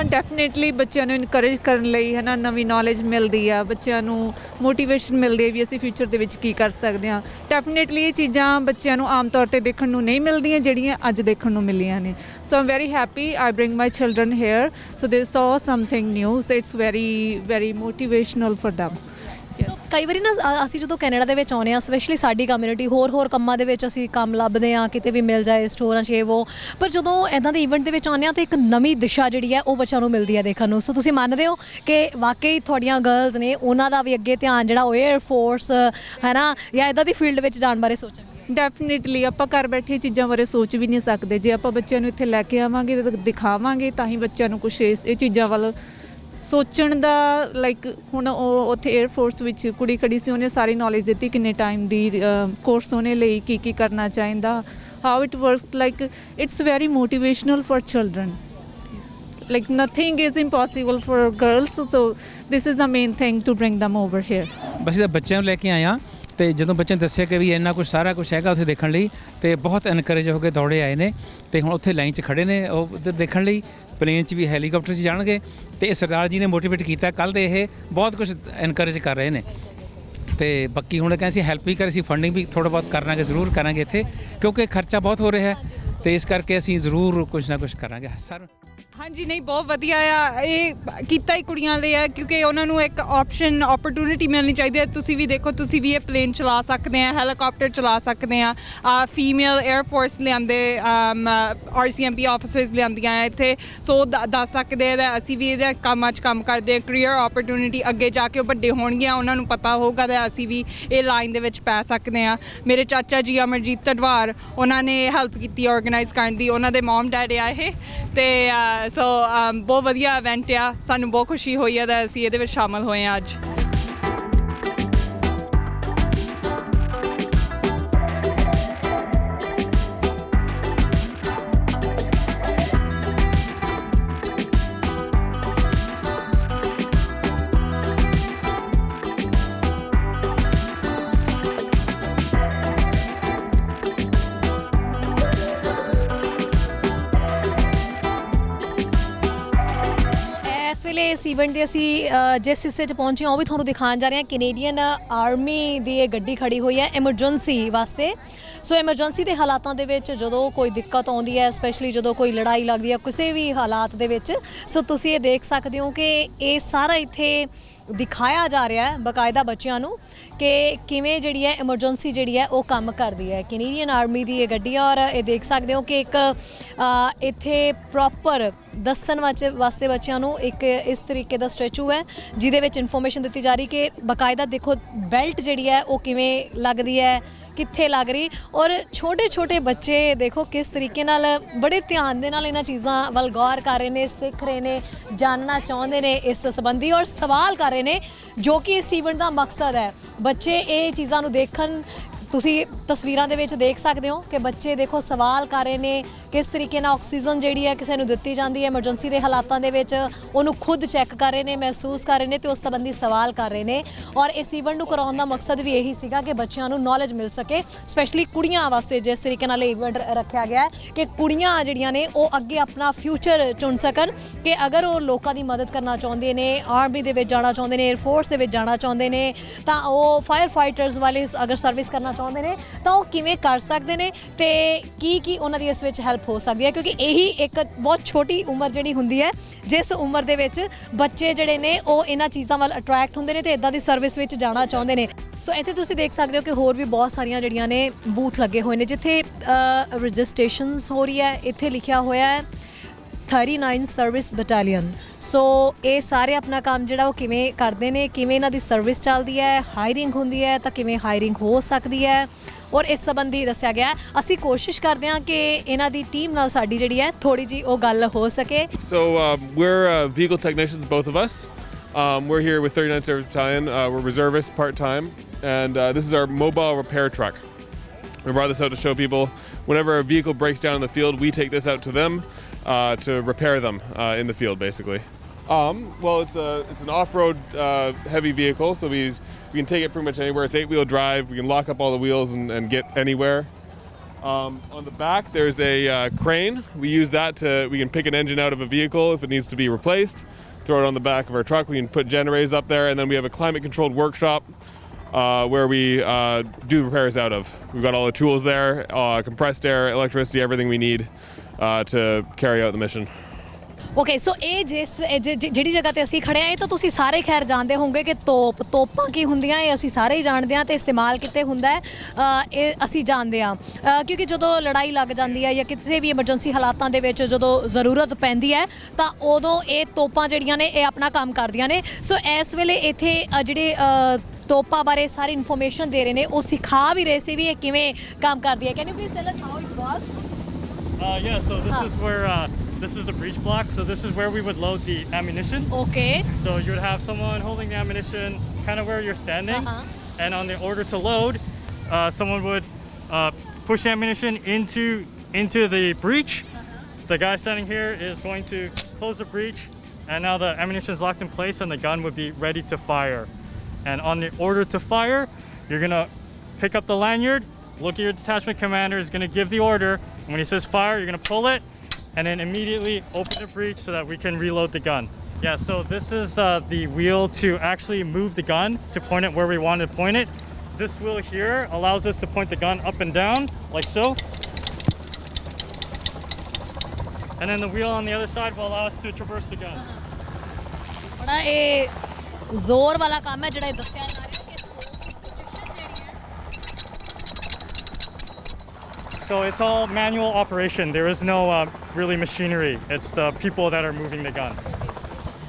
ਡੈਫੀਨੇਟਲੀ ਬੱਚਿਆਂ ਨੂੰ ਇਨਕਰੇਜ ਕਰਨ ਲਈ ਹੈ ਨਾ, ਨਵੀਂ ਨੌਲੇਜ ਮਿਲਦੀ ਆ, ਬੱਚਿਆਂ ਨੂੰ ਮੋਟੀਵੇਸ਼ਨ ਮਿਲਦੀ ਹੈ ਵੀ ਅਸੀਂ ਫਿਊਚਰ ਦੇ ਵਿੱਚ ਕੀ ਕਰ ਸਕਦੇ ਹਾਂ। ਡੈਫੀਨੇਟਲੀ ਇਹ ਚੀਜ਼ਾਂ ਬੱਚਿਆਂ ਨੂੰ ਆਮ ਤੌਰ ਤੇ ਦੇਖਣ ਨੂੰ ਨਹੀਂ ਮਿਲਦੀਆਂ ਜਿਹੜੀਆਂ ਅੱਜ ਦੇਖਣ ਨੂੰ ਮਿਲੀਆਂ ਨੇ। So am very happy I bring my children here so they saw something new, so it's very motivational for them। So ਕਈ ਵਾਰੀ ਨਾ ਅਸੀਂ ਜਦੋਂ ਕੈਨੇਡਾ ਦੇ ਵਿੱਚ ਆਉਂਦੇ ਹਾਂ, ਸਪੈਸ਼ਲੀ ਸਾਡੀ ਕਮਿਊਨਿਟੀ, ਹੋਰ ਕੰਮਾਂ ਦੇ ਵਿੱਚ ਅਸੀਂ ਕੰਮ ਲੱਭਦੇ ਹਾਂ, ਕਿਤੇ ਵੀ ਮਿਲ ਜਾਏ ਸਟੋਰਾਂ 'ਚ ਉਹ। ਪਰ ਜਦੋਂ ਇੱਦਾਂ ਦੇ ਈਵੈਂਟ ਦੇ ਵਿੱਚ ਆਉਂਦੇ ਹਾਂ ਤਾਂ ਇੱਕ ਨਵੀਂ ਦਿਸ਼ਾ ਜਿਹੜੀ ਹੈ ਉਹ ਬੱਚਿਆਂ ਨੂੰ ਮਿਲਦੀ ਹੈ ਦੇਖਣ ਨੂੰ। ਸੋ ਤੁਸੀਂ ਮੰਨਦੇ ਹੋ ਕਿ ਵਾਕਈ ਤੁਹਾਡੀਆਂ ਗਰਲਸ ਨੇ, ਉਹਨਾਂ ਦਾ ਵੀ ਅੱਗੇ ਧਿਆਨ ਜਿਹੜਾ ਉਹ 에ਅਰ ਫੋਰਸ ਹੈ ਨਾ ਜਾਂ ਇੱਦਾਂ ਦੀ ਫੀਲਡ ਵਿੱਚ ਜਾਣ ਬਾਰੇ ਸੋਚਣਗੇ? ਡੈਫੀਨੇਟਲੀ ਆਪਾਂ ਘਰ ਬੈਠੇ ਚੀਜ਼ਾਂ ਬਾਰੇ ਸੋਚ ਵੀ ਨਹੀਂ ਸਕਦੇ। ਜੇ ਆਪਾਂ ਬੱਚਿਆਂ ਨੂੰ ਇੱਥੇ ਲੈ ਕੇ ਆਵਾਂਗੇ ਤੇ ਦਿਖਾਵਾਂਗੇ ਤਾਂ ਹੀ ਬੱਚਿਆਂ ਨੂੰ ਕੁਛ ਇਹ ਚੀਜ਼ਾਂ ਵੱਲ ਸੋਚਣ ਦਾ ਲਾਈਕ ਹੁਣ ਉਹ ਉੱਥੇ 에ਅਰਫੋਰਸ ਵਿੱਚ ਕੁੜੀ ਖੜੀ ਸੀ, ਉਹਨੇ ਸਾਰੀ ਨੌਲੇਜ ਦਿੱਤੀ ਕਿੰਨੇ ਟਾਈਮ ਦੀ ਕੋਰਸ ਉਹਨੇ ਲਈ, ਕੀ ਕਰਨਾ ਚਾਹੀਦਾ, how it works. Like it's very motivational for children. like nothing is impossible for girls, so this is the main thing to bring them over here। ਬਸ ਇਹਦਾ ਬੱਚਿਆਂ ਨੂੰ ਲੈ ਕੇ ਆਇਆ ਤੇ ਜਦੋਂ ਬੱਚਿਆਂ ਨੇ ਦੱਸਿਆ ਕਿ ਵੀ ਇੰਨਾ ਕੁਝ ਸਾਰਾ ਕੁਝ ਹੈਗਾ ਉੱਥੇ ਦੇਖਣ ਲਈ, ਤੇ ਬਹੁਤ ਐਨਕਰੇਜ ਹੋ ਕੇ ਦੌੜੇ ਆਏ ਨੇ ਤੇ ਹੁਣ ਉੱਥੇ ਲਾਈਨ 'ਚ ਖੜੇ ਨੇ ਉਹ ਉੱਧਰ ਦੇਖਣ ਲਈ। ਪਲੇਨ 'ਚ ਵੀ ਹੈਲੀਕਾਪਟਰ 'ਚ ਜਾਣਗੇ ਤੇ ਇਹ ਸਰਦਾਰ ਜੀ ਨੇ ਮੋਟੀਵੇਟ ਕੀਤਾ ਕੱਲ੍ਹ ਦੇ, ਇਹ ਬਹੁਤ ਕੁਝ ਐਨਕਰੇਜ ਕਰ ਰਹੇ ਨੇ। ਤੇ ਬਾਕੀ ਹੁਣ ਕਹਿੰਦੇ ਸੀ ਹੈਲਪ ਵੀ ਕਰ, ਅਸੀਂ ਫੰਡਿੰਗ ਵੀ ਥੋੜ੍ਹਾ ਬਹੁਤ ਕਰਾਂਗੇ, ਜ਼ਰੂਰ ਕਰਾਂਗੇ ਇੱਥੇ, ਕਿਉਂਕਿ ਖਰਚਾ ਬਹੁਤ ਹੋ ਰਿਹਾ ਹੈ ਤੇ ਇਸ ਕਰਕੇ ਅਸੀਂ ਜ਼ਰੂਰ ਕੁਝ ਨਾ ਕੁਝ ਕਰਾਂਗੇ ਸਰ। ਹਾਂਜੀ ਨਹੀਂ ਬਹੁਤ ਵਧੀਆ ਆ ਇਹ ਕੀਤਾ ਹੀ ਕੁੜੀਆਂ ਲਈ ਆ ਕਿਉਂਕਿ ਉਹਨਾਂ ਨੂੰ ਇੱਕ ਆਪਸ਼ਨ ਓਪਰਚ्युनिटी ਮਿਲਣੀ ਚਾਹੀਦੀ ਹੈ ਤੁਸੀਂ ਵੀ ਦੇਖੋ ਤੁਸੀਂ ਵੀ ਇਹ ਪਲੇਨ ਚਲਾ ਸਕਦੇ ਆ ਹੈਲੀਕਾਪਟਰ ਚਲਾ ਸਕਦੇ ਆ ਫੀਮੇਲ 에ਅਰ ਫੋਰਸ ਲਿਆਂਦੇ RCMP ਆਫੀਸਰਸ ਲਿਆਂਦੀਆਂ ਇੱਥੇ ਸੋ ਦੱਸ ਸਕਦੇ ਆ ਅਸੀਂ ਵੀ ਇਹਦੇ ਕੰਮਾਂ 'ਚ ਕੰਮ ਕਰਦੇ ਆ ਕਰੀਅਰ ਓਪਰਚ्युनिटी ਅੱਗੇ ਜਾ ਕੇ ਉਹ ਵੱਡੇ ਹੋਣਗੀਆਂ ਉਹਨਾਂ ਨੂੰ ਪਤਾ ਹੋਊਗਾ ਕਿ ਅਸੀਂ ਵੀ ਇਹ ਲਾਈਨ ਦੇ ਵਿੱਚ ਪੈ ਸਕਦੇ ਆ ਮੇਰੇ ਚਾਚਾ ਜੀ ਅਮਰਜੀਤ ਢਡਵਾਰ ਉਹਨਾਂ ਨੇ ਹੈਲਪ ਕੀਤੀ ਆਰਗੇਨਾਈਜ਼ ਕਰਨ ਦੀ ਉਹਨਾਂ ਦੇ ਮਮ ਡੈਡ ਆ ਇਹ ਤੇ ਸੋ ਬਹੁਤ ਵਧੀਆ ਇਵੈਂਟ ਆ ਸਾਨੂੰ ਬਹੁਤ ਖੁਸ਼ੀ ਹੋਈ ਹੈ ਕਿ ਅਸੀਂ ਇਹਦੇ ਵਿੱਚ ਸ਼ਾਮਲ ਹੋਏ ਹਾਂ ਅੱਜ ਇਸ ਵੇਲੇ ਇਸ ਇਵੈਂਟ ਦੇ ਅਸੀਂ ਜਿਸ ਹਿੱਸੇ 'ਚ ਪਹੁੰਚੇ ਹਾਂ ਉਹ ਵੀ ਤੁਹਾਨੂੰ ਦਿਖਾਉਣ ਜਾ ਰਹੇ ਹਾਂ ਕੈਨੇਡੀਅਨ ਆਰਮੀ ਦੀ ਇਹ ਗੱਡੀ ਖੜੀ ਹੋਈ ਹੈ ਐਮਰਜੈਂਸੀ ਵਾਸਤੇ ਸੋ ਐਮਰਜੈਂਸੀ ਦੇ ਹਾਲਾਤਾਂ ਦੇ ਵਿੱਚ ਜਦੋਂ ਕੋਈ ਦਿੱਕਤ ਆਉਂਦੀ ਹੈ ਸਪੈਸ਼ਲੀ ਜਦੋਂ ਕੋਈ ਲੜਾਈ ਲੱਗਦੀ ਹੈ ਕਿਸੇ ਵੀ ਹਾਲਾਤ ਦੇ ਵਿੱਚ ਸੋ ਤੁਸੀਂ ਇਹ ਦੇਖ ਸਕਦੇ ਹੋ ਕਿ ਇਹ ਸਾਰਾ ਇੱਥੇ ਦਿਖਾਇਆ ਜਾ ਰਿਹਾ ਹੈ ਬਕਾਇਦਾ ਬੱਚਿਆਂ ਨੂੰ ਕਿ ਕਿਵੇਂ ਜਿਹੜੀ ਹੈ ਐਮਰਜੈਂਸੀ ਜਿਹੜੀ ਹੈ ਉਹ ਕੰਮ ਕਰਦੀ ਹੈ ਕੈਨੇਡੀਅਨ ਆਰਮੀ ਦੀ ਇਹ ਗੱਡੀ ਔਰ ਇਹ ਦੇਖ ਸਕਦੇ ਹੋ ਕਿ ਇੱਕ ਇੱਥੇ ਪ੍ਰੋਪਰ ਦੱਸਣ ਵਾਸਤੇ ਬੱਚਿਆਂ ਨੂੰ ਇੱਕ ਇਸ ਤਰੀਕੇ ਦਾ ਸਟੈਚੂ ਹੈ ਜਿਹਦੇ ਵਿੱਚ ਇਨਫੋਰਮੇਸ਼ਨ ਦਿੱਤੀ ਜਾ ਰਹੀ ਕਿ ਬਕਾਇਦਾ ਦੇਖੋ ਬੈਲਟ ਜਿਹੜੀ ਹੈ ਉਹ ਕਿਵੇਂ ਲੱਗਦੀ ਹੈ ਕਿੱਥੇ ਲੱਗ ਰਹੀ ਔਰ ਛੋਟੇ ਛੋਟੇ ਬੱਚੇ ਦੇਖੋ ਕਿਸ ਤਰੀਕੇ ਨਾਲ ਬੜੇ ਧਿਆਨ ਦੇ ਨਾਲ ਇਹਨਾਂ ਚੀਜ਼ਾਂ ਵੱਲ ਗੌਰ ਕਰ ਰਹੇ ਨੇ ਸਿੱਖ ਰਹੇ ਨੇ ਜਾਣਨਾ ਚਾਹੁੰਦੇ ਨੇ ਇਸ ਸੰਬੰਧੀ ਔਰ ਸਵਾਲ ਕਰ ਰਹੇ ਨੇ ਜੋ ਕਿ ਇਸ ਈਵੈਂਟ ਦਾ ਮਕਸਦ ਹੈ ਬੱਚੇ ਇਹ ਚੀਜ਼ਾਂ ਨੂੰ ਦੇਖਣ ਤੁਸੀਂ ਤਸਵੀਰਾਂ ਦੇ ਵਿੱਚ ਦੇਖ ਸਕਦੇ ਹੋ ਕਿ ਬੱਚੇ ਦੇਖੋ ਸਵਾਲ ਕਰ ਰਹੇ ਨੇ ਕਿਸ ਤਰੀਕੇ ਨਾਲ ਆਕਸੀਜਨ ਜਿਹੜੀ ਹੈ ਕਿਸੇ ਨੂੰ ਦਿੱਤੀ ਜਾਂਦੀ ਹੈ ਐਮਰਜੈਂਸੀ ਦੇ ਹਾਲਾਤਾਂ ਦੇ ਵਿੱਚ ਉਹਨੂੰ ਖੁਦ ਚੈੱਕ ਕਰ ਰਹੇ ਨੇ ਮਹਿਸੂਸ ਕਰ ਰਹੇ ਨੇ ਤੇ ਉਸ ਸੰਬੰਧੀ ਸਵਾਲ ਕਰ ਰਹੇ ਨੇ ਔਰ ਇਸ ਈਵੈਂਟ ਨੂੰ ਕਰਾਉਣ ਦਾ ਮਕਸਦ ਵੀ ਇਹੀ ਸੀਗਾ ਕਿ ਬੱਚਿਆਂ ਨੂੰ ਨੌਲੇਜ ਮਿਲ ਸਕੇ ਸਪੈਸ਼ਲੀ ਕੁੜੀਆਂ ਵਾਸਤੇ ਜਿਸ ਤਰੀਕੇ ਨਾਲ ਈਵੈਂਟ ਰੱਖਿਆ ਗਿਆ ਹੈ ਕਿ ਕੁੜੀਆਂ ਜਿਹੜੀਆਂ ਨੇ ਉਹ ਅੱਗੇ ਆਪਣਾ ਫਿਊਚਰ ਚੁਣ ਸਕਣ ਕਿ ਅਗਰ ਉਹ ਲੋਕਾਂ ਦੀ ਮਦਦ ਕਰਨਾ ਚਾਹੁੰਦੇ ਨੇ ਆਰਮੀ ਦੇ ਵਿੱਚ ਜਾਣਾ ਚਾਹੁੰਦੇ ਨੇ 에ਅਰ ਫੋਰਸ ਦੇ ਵਿੱਚ ਜਾਣਾ ਚਾਹੁੰਦੇ ਨੇ ਤਾਂ ਉਹ ਫਾਇਰ ਫਾਈਟਰਸ ਵਾਲੇ ਅਗਰ ਸਰਵਿਸ ਕਰਨਾ ਚਾਹੁੰਦੇ ਨੇ ਤਾਂ ਉਹ ਕਿਵੇਂ ਕਰ ਸਕਦੇ ਨੇ ਤੇ ਕੀ ਉਹਨਾਂ ਦੀ ਇਸ ਵਿੱਚ ਹੈਲਪ ਹੋ ਸਕਦੀ ਹੈ ਕਿਉਂਕਿ ਇਹੀ ਇੱਕ ਬਹੁਤ ਛੋਟੀ ਉਮਰ ਜਿਹੜੀ ਹੁੰਦੀ ਹੈ ਜਿਸ ਉਮਰ ਦੇ ਵਿੱਚ ਬੱਚੇ ਜਿਹੜੇ ਨੇ ਉਹ ਇਹਨਾਂ ਚੀਜ਼ਾਂ ਵੱਲ ਅਟਰੈਕਟ ਹੁੰਦੇ ਨੇ ਤੇ ਇਦਾਂ ਦੀ ਸਰਵਿਸ ਵਿੱਚ ਜਾਣਾ ਚਾਹੁੰਦੇ ਨੇ ਸੋ ਇੱਥੇ ਤੁਸੀਂ ਦੇਖ ਸਕਦੇ ਹੋ ਕਿ ਹੋਰ ਵੀ ਬਹੁਤ ਸਾਰੀਆਂ ਜਿਹੜੀਆਂ ਨੇ ਬੂਥ ਲੱਗੇ ਹੋਏ ਨੇ ਜਿੱਥੇ ਰਜਿਸਟ੍ਰੇਸ਼ਨਸ ਹੋ ਰਹੀ ਹੈ ਇੱਥੇ ਲਿਖਿਆ ਹੋਇਆ ਹੈ 39 ਸਰਵਿਸ ਬਟਾਲੀਅਨ ਸੋ ਇਹ ਸਾਰੇ ਆਪਣਾ ਕੰਮ ਜਿਹੜਾ ਉਹ ਕਿਵੇਂ ਕਰਦੇ ਨੇ ਕਿਵੇਂ ਇਹਨਾਂ ਦੀ ਸਰਵਿਸ ਚੱਲਦੀ ਹੈ ਹਾਇਰਿੰਗ ਹੁੰਦੀ ਹੈ ਤਾਂ ਕਿਵੇਂ ਹਾਇਰਿੰਗ ਹੋ ਸਕਦੀ ਹੈ ਔਰ ਇਸ ਸੰਬੰਧੀ ਦੱਸਿਆ ਗਿਆ ਅਸੀਂ ਕੋਸ਼ਿਸ਼ ਕਰਦੇ ਹਾਂ ਕਿ ਇਹਨਾਂ ਦੀ ਟੀਮ ਨਾਲ ਸਾਡੀ ਜਿਹੜੀ ਹੈ ਥੋੜੀ ਜੀ ਉਹ ਗੱਲ ਹੋ ਸਕੇ So we're vehicle technicians, both of us. We're here with 39 Service Battalion. We're reservists part-time, and this is our mobile repair truck. We brought this out to show people whenever a vehicle breaks down in the field, we take this out to them to repair them in the field, basically. Well, it's an off-road heavy vehicle, so we can take it pretty much anywhere. It's 8-wheel drive. We can lock up all the wheels and get anywhere. On the back, there's a crane. We use that we can pick an engine out of a vehicle if it needs to be replaced, throw it on the back of our truck. We can put generators up there, and then we have a climate-controlled workshop where we do repairs out of. We've got all the tools there, compressed air, electricity, everything we need to carry out the mission. Okay so ਇਹ ਜਿਹੜੀ ਜਗ੍ਹਾ ਤੇ ਅਸੀਂ ਖੜੇ ਆ ਇਹ ਤਾਂ ਤੁਸੀਂ ਸਾਰੇ ਖੈਰ ਜਾਣਦੇ ਹੋਵੋਗੇ ਕਿ ਤੋਪਾਂ ਕੀ ਹੁੰਦੀਆਂ ਇਹ ਅਸੀਂ ਸਾਰੇ ਹੀ ਜਾਣਦੇ ਆ ਤੇ ਇਸਤੇਮਾਲ ਕਿਤੇ ਹੁੰਦਾ ਹੈ ਇਹ ਅਸੀਂ ਜਾਣਦੇ ਆ ਕਿਉਂਕਿ ਜਦੋਂ ਲੜਾਈ ਲੱਗ ਜਾਂਦੀ ਹੈ ਜਾਂ ਕਿਸੇ ਵੀ ਐਮਰਜੈਂਸੀ ਹਾਲਾਤਾਂ ਦੇ ਵਿੱਚ ਜਦੋਂ ਜ਼ਰੂਰਤ ਪੈਂਦੀ ਹੈ ਤਾਂ ਉਦੋਂ ਇਹ ਤੋਪਾਂ ਜਿਹੜੀਆਂ ਨੇ ਇਹ ਆਪਣਾ ਕੰਮ ਕਰਦੀਆਂ ਨੇ ਸੋ ਇਸ ਵੇਲੇ ਇੱਥੇ ਜਿਹੜੇ ਤੋਪਾਂ ਬਾਰੇ ਸਾਰੀ ਇਨਫੋਰਮੇਸ਼ਨ ਦੇ ਰਹੇ ਨੇ ਉਹ ਸਿਖਾ ਵੀ ਰਹੇ ਸੀ ਵੀ ਇਹ ਕਿਵੇਂ ਕੰਮ ਕਰਦੀ ਹੈ can you please tell us how it works Yeah, so this is where this is the breech block. So this is where we would load the ammunition. Okay. So you would have someone holding the ammunition, kind of where you're standing, and on the order to load, someone would push ammunition into the breech. The guy standing here is going to close the breech, and now the ammunition is locked in place, and the gun would be ready to fire. And on the order to fire, you're gonna pick up the lanyard. Look at your detachment commander is going to give the order. When he says fire, you're going to pull it and then immediately open the breech so that we can reload the gun. Yeah, so this is the wheel to actually move the gun to point it where we want to point it. This wheel here allows us to point the gun up and down like so. and then the wheel on the other side will allow us to traverse the gun. ਬੜਾ ਇਹ ਜ਼ੋਰ ਵਾਲਾ ਕੰਮ ਹੈ ਜਿਹੜਾ ਇਹ ਦੱਸਿਆ ਜਾ ਰਿਹਾ ਕਿ position ਜਿਹੜੀ ਹੈ So it's all manual operation. There is no really machinery. It's the people that are moving the gun.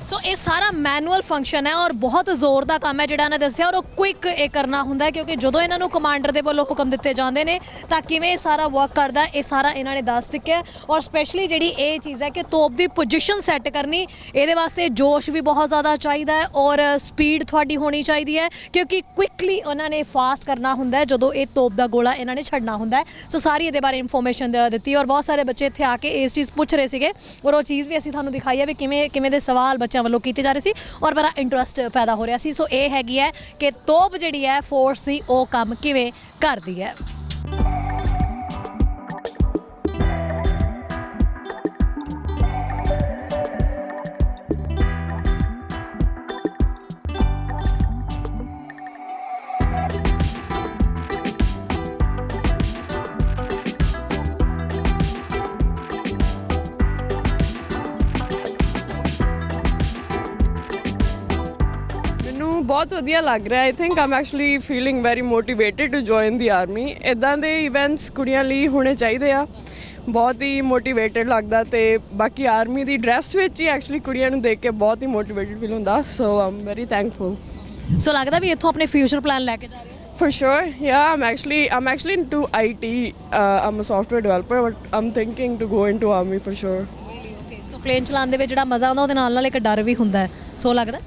ਸੋ ਇਹ ਸਾਰਾ ਮੈਨੂਅਲ ਫੰਕਸ਼ਨ ਹੈ ਔਰ ਬਹੁਤ ਜ਼ੋਰ ਦਾ ਕੰਮ ਹੈ ਜਿਹੜਾ ਇਹਨਾਂ ਦੱਸਿਆ ਔਰ ਉਹ ਕੁਇਕ ਇਹ ਕਰਨਾ ਹੁੰਦਾ ਹੈ ਕਿਉਂਕਿ ਜਦੋਂ ਇਹਨਾਂ ਨੂੰ ਕਮਾਂਡਰ ਦੇ ਵੱਲੋਂ ਹੁਕਮ ਦਿੱਤੇ ਜਾਂਦੇ ਨੇ ਤਾਂ ਕਿਵੇਂ ਇਹ ਸਾਰਾ ਵਰਕ ਕਰਦਾ ਇਹ ਸਾਰਾ ਇਹਨਾਂ ਨੇ ਦੱਸ ਚੁੱਕਿਆ ਔਰ ਸਪੈਸ਼ਲੀ ਜਿਹੜੀ ਇਹ ਚੀਜ਼ ਹੈ ਕਿ ਤੋਪ ਦੀ ਪੋਜੀਸ਼ਨ ਸੈੱਟ ਕਰਨੀ ਇਹਦੇ ਵਾਸਤੇ ਜੋਸ਼ ਵੀ ਬਹੁਤ ਜ਼ਿਆਦਾ ਚਾਹੀਦਾ ਹੈ ਔਰ ਸਪੀਡ ਤੁਹਾਡੀ ਹੋਣੀ ਚਾਹੀਦੀ ਹੈ ਕਿਉਂਕਿ ਕੁਇਕਲੀ ਉਹਨਾਂ ਨੇ ਫਾਸਟ ਕਰਨਾ ਹੁੰਦਾ ਹੈ ਜਦੋਂ ਇਹ ਤੋਪ ਦਾ ਗੋਲਾ ਇਹਨਾਂ ਨੇ ਛੱਡਣਾ ਹੁੰਦਾ ਹੈ ਸੋ ਸਾਰੀ ਇਹਦੇ ਬਾਰੇ ਇਨਫੋਰਮੇਸ਼ਨ ਦਿੱਤੀ ਔਰ ਬਹੁਤ ਸਾਰੇ ਬੱਚੇ ਇੱਥੇ ਆ ਕੇ ਇਸ ਚੀਜ਼ ਪੁੱਛ ਰਹੇ ਸੀਗੇ ਔਰ ਉਹ ਚੀਜ਼ ਵੀ ਅਸੀਂ ਤੁਹਾਨੂੰ ਦਿਖਾਈ ਹੈ ਵੀ ਕਿਵੇਂ ਦੇ ਸਵਾਲ ਬੱਚਿਆਂ ਵੱਲੋਂ ਕੀਤੇ ਜਾ ਰਹੇ ਸੀ ਔਰ ਬੜਾ ਇੰਟਰਸਟ ਪੈਦਾ ਹੋ ਰਿਹਾ ਸੀ ਸੋ ਇਹ ਹੈਗੀ ਹੈ ਕਿ ਤੋਪ ਜਿਹੜੀ ਹੈ ਫੋਰਸ ਦੀ ਉਹ ਕੰਮ ਕਿਵੇਂ ਕਰਦੀ ਹੈ ਬਹੁਤ ਵਧੀਆ ਲੱਗ ਰਿਹਾ I think am actually feeling very motivated to join the army ਇੱਦਾਂ ਦੇ ਇਵੈਂਟਸ ਕੁੜੀਆਂ ਲਈ ਹੋਣੇ ਚਾਹੀਦੇ ਆ ਬਹੁਤ ਹੀ ਮੋਟੀਵੇਟਿਡ ਲੱਗਦਾ ਤੇ ਬਾਕੀ ਆਰਮੀ ਦੀ ਡਰੈਸ ਵਿੱਚ ਹੀ ਐਕਚੁਅਲੀ ਕੁੜੀਆਂ ਨੂੰ ਦੇਖ ਕੇ ਬਹੁਤ ਹੀ ਮੋਟੀਵੇਟਿਡ ਫੀਲ ਹੁੰਦਾ ਸੋ ਆਮ ਵੈਰੀ ਥੈਂਕਫੁਲ ਸੋ ਲੱਗਦਾ ਵੀ ਇੱਥੋਂ ਆਪਣੇ ਫਿਊਚਰ ਪਲਾਨ ਲੈ ਕੇ ਜਾ ਰਹੇ ਹੋ For sure, yeah, I'm actually into IT. I'm a software developer, but I'm thinking to go into army for sure. Okay so plane ਚਲਾਉਣ ਦੇ ਵਿੱਚ ਜਿਹੜਾ ਮਜ਼ਾ ਆਉਂਦਾ ਉਹਦੇ ਨਾਲ ਇੱਕ ਡਰ ਵੀ ਹੁੰਦਾ ਹੈ ਸੋ ਲੱਗਦਾ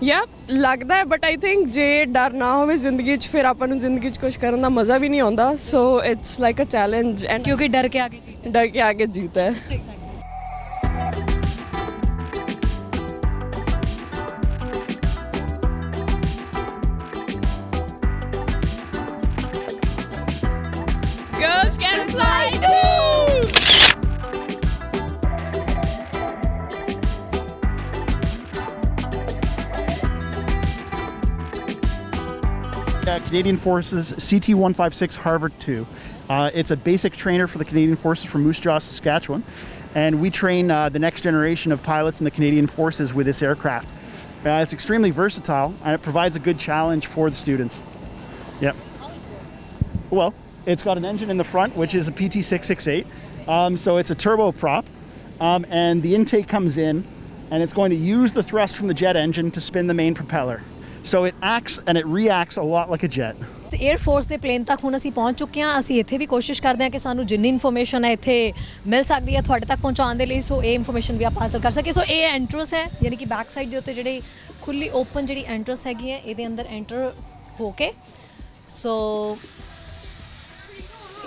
Yeah, ਲੱਗਦਾ ਹੈ ਬਟ ਆਈ ਥਿੰਕ ਜੇ ਡਰ ਨਾ ਹੋਵੇ ਜ਼ਿੰਦਗੀ 'ਚ ਫਿਰ ਆਪਾਂ ਨੂੰ ਜ਼ਿੰਦਗੀ 'ਚ ਕੁਝ ਕਰਨ ਦਾ ਮਜ਼ਾ ਵੀ ਨਹੀਂ ਆਉਂਦਾ so it's like a challenge and ਕਿਉਂਕਿ ਡਰ ਕੇ ਆਗੇ ਜੀਤਾ ਹੈ Girls can fly too! Canadian Forces CT-156 Harvard 2. It's a basic trainer for the Canadian Forces from Moose Jaw, Saskatchewan. And we train the next generation of pilots in the Canadian Forces with this aircraft. It's extremely versatile and it provides a good challenge for the students. Yep. Well, it's got an engine in the front, which is a PT668. So it's a turboprop. And the intake comes in and it's going to use the thrust from the jet engine to spin the main propeller. So it acts and it reacts a lot like a jet. Air force ਦੇ plain ਤੱਕ ਹੁਣ ਅਸੀਂ ਪਹੁੰਚ ਚੁੱਕੇ ਹਾਂ ਅਸੀਂ ਇੱਥੇ ਵੀ ਕੋਸ਼ਿਸ਼ ਕਰਦੇ ਹਾਂ ਕਿ ਸਾਨੂੰ ਜਿੰਨੀ ਇਨਫੋਰਮੇਸ਼ਨ ਹੈ ਇੱਥੇ ਮਿਲ ਸਕਦੀ ਹੈ ਤੁਹਾਡੇ ਤੱਕ ਪਹੁੰਚਾਉਣ ਦੇ ਲਈ ਸੋ ਇਹ ਇਨਫੋਰਮੇਸ਼ਨ ਵੀ ਆਪਾਂ ਹਾਸਲ ਕਰ ਸਕੀਏ ਸੋ ਇਹ ਐਂਟਰੈਂਸ ਹੈ ਯਾਨੀ ਕਿ ਬੈਕ ਸਾਈਡ ਦੇ ਉੱਤੇ ਜਿਹੜੀ ਖੁੱਲੀ ਓਪਨ ਜਿਹੜੀ ਐਂਟਰੈਂਸ ਹੈਗੀ ਹੈ ਇਹਦੇ ਅੰਦਰ ਐਂਟਰ ਹੋ ਕੇ ਸੋ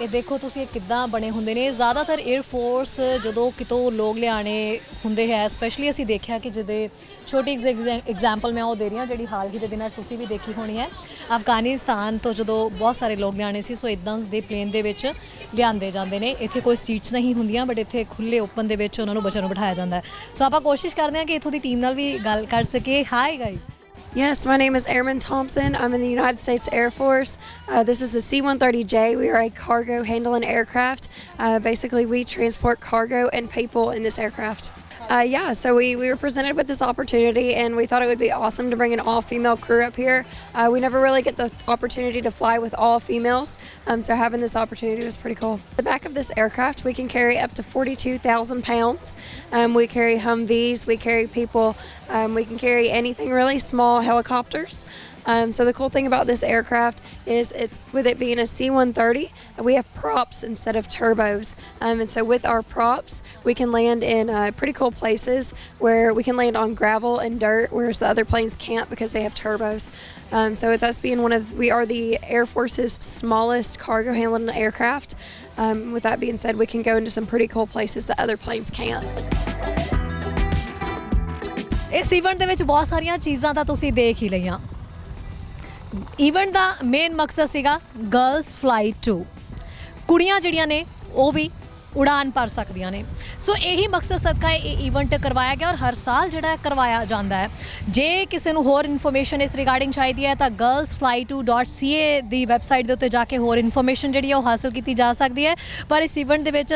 ਇਹ ਦੇਖੋ ਤੁਸੀਂ ਇਹ ਕਿੱਦਾਂ ਬਣੇ ਹੁੰਦੇ ਨੇ ਜ਼ਿਆਦਾਤਰ 에ਅਰ ਫੋਰਸ ਜਦੋਂ ਕਿਤੋਂ ਲੋਕ ਲਿਆਣੇ ਹੁੰਦੇ ਹੈ ਸਪੈਸ਼ਲੀ ਅਸੀਂ ਦੇਖਿਆ ਕਿ ਜਿਹਦੇ ਛੋਟੀ ਐਗਜ਼ਾਮਪਲ ਮੈਂ ਉਹ ਦੇ ਰਹੀ ਹਾਂ ਜਿਹੜੀ ਹਾਲ ਹੀ ਦੇ ਦਿਨਾਂ 'ਚ ਤੁਸੀਂ ਵੀ ਦੇਖੀ ਹੋਣੀ ਹੈ ਅਫਗਾਨਿਸਤਾਨ ਤੋਂ ਜਦੋਂ ਬਹੁਤ ਸਾਰੇ ਲੋਕ ਲਿਆਣੇ ਸੀ ਸੋ ਇਦਾਂ ਦੇ ਪਲੇਨ ਦੇ ਵਿੱਚ ਲਿਆਂਦੇ ਜਾਂਦੇ ਨੇ ਇੱਥੇ ਕੋਈ ਸੀਟਸ ਨਹੀਂ ਹੁੰਦੀਆਂ ਬਟ ਇੱਥੇ ਖੁੱਲੇ ਓਪਨ ਦੇ ਵਿੱਚ ਉਹਨਾਂ ਨੂੰ ਬੱਚਿਆਂ ਨੂੰ ਬਿਠਾਇਆ ਜਾਂਦਾ ਹੈ ਸੋ ਆਪਾਂ ਕੋਸ਼ਿਸ਼ ਕਰਦੇ ਹਾਂ ਕਿ ਇੱਥੋਂ ਦੀ ਟੀਮ ਨਾਲ ਵੀ ਗੱਲ ਕਰ ਸਕੀਏ high guys Yes, my name is Airman Thompson. I'm in the United States Air Force. This is the C-130J. We are a cargo handling aircraft. Basically, we transport cargo and people in this aircraft. So we were presented with this opportunity and we thought it would be awesome to bring an all-female crew up here. We never really get the opportunity to fly with all females, so having this opportunity was pretty cool. The back of this aircraft, we can carry up to 42,000 pounds. We carry Humvees, we carry people, we can carry anything really, small helicopters. So the cool thing about this aircraft is with it being a C-130, we have props instead of turbos. And so with our props, we can land in pretty cool places where we can land on gravel and dirt, whereas the other planes can't because they have turbos. So with us being we are the Air Force's smallest cargo handling aircraft. With that being said, we can go into some pretty cool places that other planes can't. ਇਸ event ਦੇ ਵਿੱਚ ਬਹੁਤ ਸਾਰੀਆਂ ਚੀਜ਼ਾਂ ਤਾਂ ਤੁਸੀਂ ਦੇਖ ਹੀ ਲਈਆਂ ਇਵੈਂਟ ਦਾ ਮੇਨ ਮਕਸਦ ਸੀਗਾ ਗਰਲਸ ਫਲਾਈ ਟੂ ਕੁੜੀਆਂ ਜਿਹੜੀਆਂ ਨੇ ਉਹ ਵੀ ਉਡਾਨ ਭਰ ਸਕਦੀਆਂ ਨੇ। ਸੋ ਇਹੀ ਮਕਸਦ ਸਦਕਾ ਇਹ ਈਵੈਂਟ ਕਰਵਾਇਆ ਗਿਆ ਔਰ ਹਰ ਸਾਲ ਜਿਹੜਾ ਕਰਵਾਇਆ ਜਾਂਦਾ ਹੈ। ਜੇ ਕਿਸੇ ਨੂੰ ਹੋਰ ਇਨਫੋਰਮੇਸ਼ਨ ਇਸ ਰਿਗਾਰਡਿੰਗ ਚਾਹੀਦੀ ਹੈ ਤਾਂ girlsfly2.ca ਦੀ ਵੈਬਸਾਈਟ ਦੇ ਉੱਤੇ ਜਾ ਕੇ ਹੋਰ ਇਨਫੋਰਮੇਸ਼ਨ ਜਿਹੜੀ ਹੈ ਉਹ ਹਾਸਲ ਕੀਤੀ ਜਾ ਸਕਦੀ ਹੈ। ਪਰ ਇਸ ਈਵੈਂਟ ਦੇ ਵਿੱਚ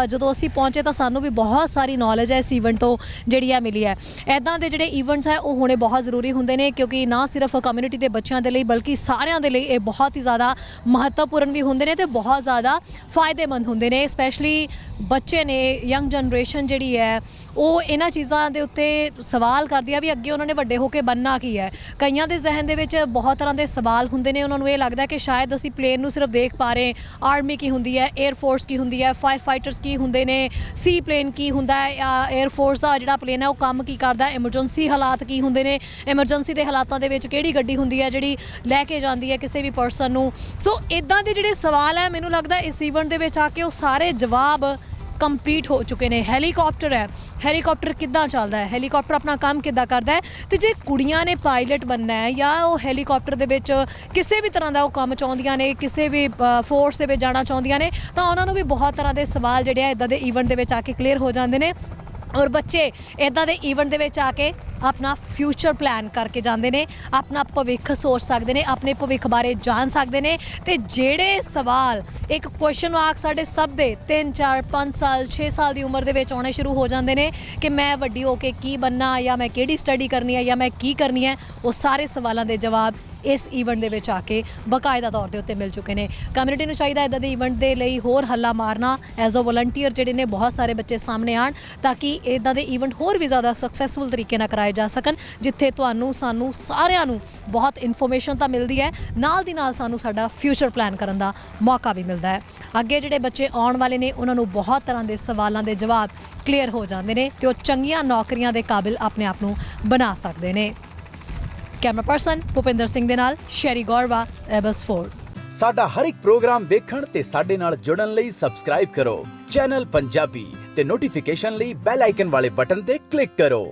ਜਦੋਂ ਅਸੀਂ ਪਹੁੰਚੇ ਤਾਂ ਸਾਨੂੰ ਵੀ ਬਹੁਤ ਸਾਰੀ ਨੌਲੇਜ ਹੈ ਇਸ ਈਵੈਂਟ ਤੋਂ ਜਿਹੜੀ ਹੈ ਮਿਲੀ ਹੈ। ਇੱਦਾਂ ਦੇ ਜਿਹੜੇ ਈਵੈਂਟਸ ਹੈ ਉਹ ਹੋਣੇ ਬਹੁਤ ਜ਼ਰੂਰੀ ਹੁੰਦੇ ਨੇ, ਕਿਉਂਕਿ ਨਾ ਸਿਰਫ ਕਮਿਊਨਿਟੀ ਦੇ ਬੱਚਿਆਂ ਦੇ ਲਈ ਬਲਕਿ ਸਾਰਿਆਂ ਦੇ ਲਈ ਇਹ ਬਹੁਤ ਹੀ ਜ਼ਿਆਦਾ ਮਹੱਤਵਪੂਰਨ ਵੀ ਹੁੰਦੇ ਨੇ ਤੇ ਬਹੁਤ ਜ਼ਿਆਦਾ ਫਾਇਦੇਮੰਦ ਹੁੰਦੇ ਨੇ। ਸਪੈਸ਼ਲੀ ਬੱਚੇ ਨੇ, ਯੰਗ ਜਨਰੇਸ਼ਨ ਜਿਹੜੀ ਹੈ ਉਹ ਇਹਨਾਂ ਚੀਜ਼ਾਂ ਦੇ ਉੱਤੇ ਸਵਾਲ ਕਰਦੀ ਆ ਵੀ ਅੱਗੇ ਉਹਨਾਂ ਨੇ ਵੱਡੇ ਹੋ ਕੇ ਬਣਨਾ ਕੀ ਹੈ। ਕਈਆਂ ਦੇ ਜ਼ਿਹਨ ਦੇ ਵਿੱਚ ਬਹੁਤ ਤਰ੍ਹਾਂ ਦੇ ਸਵਾਲ ਹੁੰਦੇ ਨੇ। ਉਹਨਾਂ ਨੂੰ ਇਹ ਲੱਗਦਾ ਕਿ ਸ਼ਾਇਦ ਅਸੀਂ ਪਲੇਨ ਨੂੰ ਸਿਰਫ ਦੇਖ ਪਾ ਰਹੇ, ਆਰਮੀ ਕੀ ਹੁੰਦੀ ਹੈ, 에ਅਰ ਫੋਰਸ ਕੀ ਹੁੰਦੀ ਹੈ, ਫਾਇਰ ਫਾਈਟਰਸ ਕੀ ਹੁੰਦੇ ਨੇ, ਸੀ ਪਲੇਨ ਕੀ ਹੁੰਦਾ ਹੈ, 에ਅਰ ਫੋਰਸ ਦਾ ਜਿਹੜਾ ਪਲੇਨ ਹੈ ਉਹ ਕੰਮ ਕੀ ਕਰਦਾ, ਐਮਰਜੈਂਸੀ ਹਾਲਾਤ ਕੀ ਹੁੰਦੇ ਨੇ, ਐਮਰਜੈਂਸੀ ਦੇ ਹਾਲਾਤਾਂ ਦੇ ਵਿੱਚ ਕਿਹੜੀ ਗੱਡੀ ਹੁੰਦੀ ਹੈ ਜਿਹੜੀ ਲੈ ਕੇ ਜਾਂਦੀ ਹੈ ਕਿਸੇ ਵੀ ਪਰਸਨ ਨੂੰ। ਸੋ ਇੱਦਾਂ ਦੇ ਜਿਹੜੇ ਸਵਾਲ ਹੈ ਮੈਨੂੰ ਲੱਗਦਾ ਇਸ ਈਵੈਂਟ ਦੇ ਵਿੱਚ ਆ ਕੇ ਉਹ ਸਾਰੇ ਜਵਾਬ ਕੰਪਲੀਟ ਹੋ ਚੁੱਕੇ ਨੇ। ਹੈਲੀਕਾਪਟਰ ਹੈ, ਹੈਲੀਕਾਪਟਰ ਕਿੱਦਾਂ ਚੱਲਦਾ ਹੈ, ਹੈਲੀਕਾਪਟਰ ਆਪਣਾ ਕੰਮ ਕਿੱਦਾਂ ਕਰਦਾ ਹੈ, ਤੇ ਜੇ ਕੁੜੀਆਂ ਨੇ ਪਾਇਲਟ ਬਣਨਾ ਹੈ ਜਾਂ ਉਹ ਹੈਲੀਕਾਪਟਰ ਦੇ ਵਿੱਚ ਕਿਸੇ ਵੀ ਤਰ੍ਹਾਂ ਦਾ ਉਹ ਕੰਮ ਚਾਹੁੰਦੀਆਂ ਨੇ, ਕਿਸੇ ਵੀ ਫੋਰਸ ਦੇ ਵਿੱਚ ਜਾਣਾ ਚਾਹੁੰਦੀਆਂ ਨੇ, ਤਾਂ ਉਹਨਾਂ ਨੂੰ ਵੀ ਬਹੁਤ ਤਰ੍ਹਾਂ ਦੇ ਸਵਾਲ ਜਿਹੜੇ ਆ ਇੱਦਾਂ ਦੇ ਈਵੈਂਟ ਦੇ ਵਿੱਚ ਆ ਕੇ ਕਲੀਅਰ ਹੋ ਜਾਂਦੇ ਨੇ। ਔਰ ਬੱਚੇ ਇੱਦਾਂ ਦੇ ਈਵੈਂਟ ਦੇ ਵਿੱਚ ਆ ਕੇ ਆਪਣਾ ਫਿਊਚਰ ਪਲਾਨ ਕਰਕੇ ਜਾਂਦੇ ਨੇ, ਆਪਣਾ ਭਵਿੱਖ ਸੋਚ ਸਕਦੇ ਨੇ, ਆਪਣੇ ਭਵਿੱਖ ਬਾਰੇ ਜਾਣ ਸਕਦੇ ਨੇ। ਤੇ ਜਿਹੜੇ ਸਵਾਲ ਇੱਕ ਕੁਐਸਚਨ ਮਾਰਕ ਸਾਡੇ ਸਭ ਦੇ 3 4 5 ਸਾਲ 6 ਸਾਲ ਦੀ ਉਮਰ ਦੇ ਵਿੱਚ ਆਉਣੇ ਸ਼ੁਰੂ ਹੋ ਜਾਂਦੇ ਨੇ ਕਿ ਮੈਂ ਵੱਡੀ ਹੋ ਕੇ ਕੀ ਬਣਨਾ, ਜਾਂ ਮੈਂ ਕਿਹੜੀ ਸਟੱਡੀ ਕਰਨੀ ਹੈ, ਜਾਂ ਮੈਂ ਕੀ ਕਰਨੀ ਹੈ, ਉਹ ਸਾਰੇ ਸਵਾਲਾਂ ਦੇ ਜਵਾਬ ਇਸ ਈਵੈਂਟ ਦੇ ਵਿੱਚ ਆ ਕੇ ਬਾਕਾਇਦਾ ਤੌਰ ਦੇ ਉੱਤੇ ਮਿਲ ਚੁੱਕੇ ਨੇ। ਕਮਿਊਨਿਟੀ ਨੂੰ ਚਾਹੀਦਾ ਇੱਦਾਂ ਦੇ ਈਵੈਂਟ ਦੇ ਲਈ ਹੋਰ ਹੱਲਾ ਮਾਰਨਾ, ਐਜ਼ ਅ ਵਲੰਟੀਅਰ ਜਿਹੜੇ ਨੇ ਬਹੁਤ ਸਾਰੇ ਬੱਚੇ ਸਾਹਮਣੇ ਆਉਣ ਤਾਂ ਕਿ ਇੱਦਾਂ ਦੇ ਈਵੈਂਟ ਹੋਰ ਵੀ ਜ਼ਿਆਦਾ ਸਕਸੈਸਫੁਲ ਤਰੀਕੇ ਨਾਲ ਕਰਾਏ ਜਾ ਸਕਣ, ਜਿੱਥੇ ਤੁਹਾਨੂੰ ਸਾਨੂੰ ਸਾਰਿਆਂ ਨੂੰ ਬਹੁਤ ਇਨਫੋਰਮੇਸ਼ਨ ਤਾਂ ਮਿਲਦੀ ਹੈ, ਨਾਲ ਦੀ ਨਾਲ ਸਾਨੂੰ ਸਾਡਾ ਫਿਊਚਰ ਪਲਾਨ ਕਰਨ ਦਾ ਮੌਕਾ ਵੀ ਮਿਲਦਾ ਹੈ। ਅੱਗੇ ਜਿਹੜੇ ਬੱਚੇ ਆਉਣ ਵਾਲੇ ਨੇ ਉਹਨਾਂ ਨੂੰ ਬਹੁਤ ਤਰ੍ਹਾਂ ਦੇ ਸਵਾਲਾਂ ਦੇ ਜਵਾਬ ਕਲੀਅਰ ਹੋ ਜਾਂਦੇ ਨੇ ਤੇ ਉਹ ਚੰਗੀਆਂ ਨੌਕਰੀਆਂ ਦੇ ਕਾਬਿਲ ਆਪਣੇ ਆਪ ਨੂੰ ਬਣਾ ਸਕਦੇ ਨੇ। ਕੈਮਰਾ ਪਰਸਨ ਭੁਪਿੰਦਰ ਸਿੰਘ ਦੇ ਨਾਲ ਸ਼ੈਰੀ ਗੌਰਵਾ, ਐਬਸ ਫੋਰਡ। ਸਾਡਾ ਹਰ ਇੱਕ ਪ੍ਰੋਗਰਾਮ ਵੇਖਣ ਤੇ ਸਾਡੇ ਨਾਲ ਜੁੜਨ ਲਈ ਸਬਸਕ੍ਰਾਈਬ ਕਰੋ ਚੈਨਲ ਪੰਜਾਬੀ ਤੇ ਨੋਟੀਫਿਕੇਸ਼ਨ ਲਈ ਬੈਲ ਆਈਕਨ ਵਾਲੇ ਬਟਨ ਤੇ ਕਲਿੱਕ ਕਰੋ।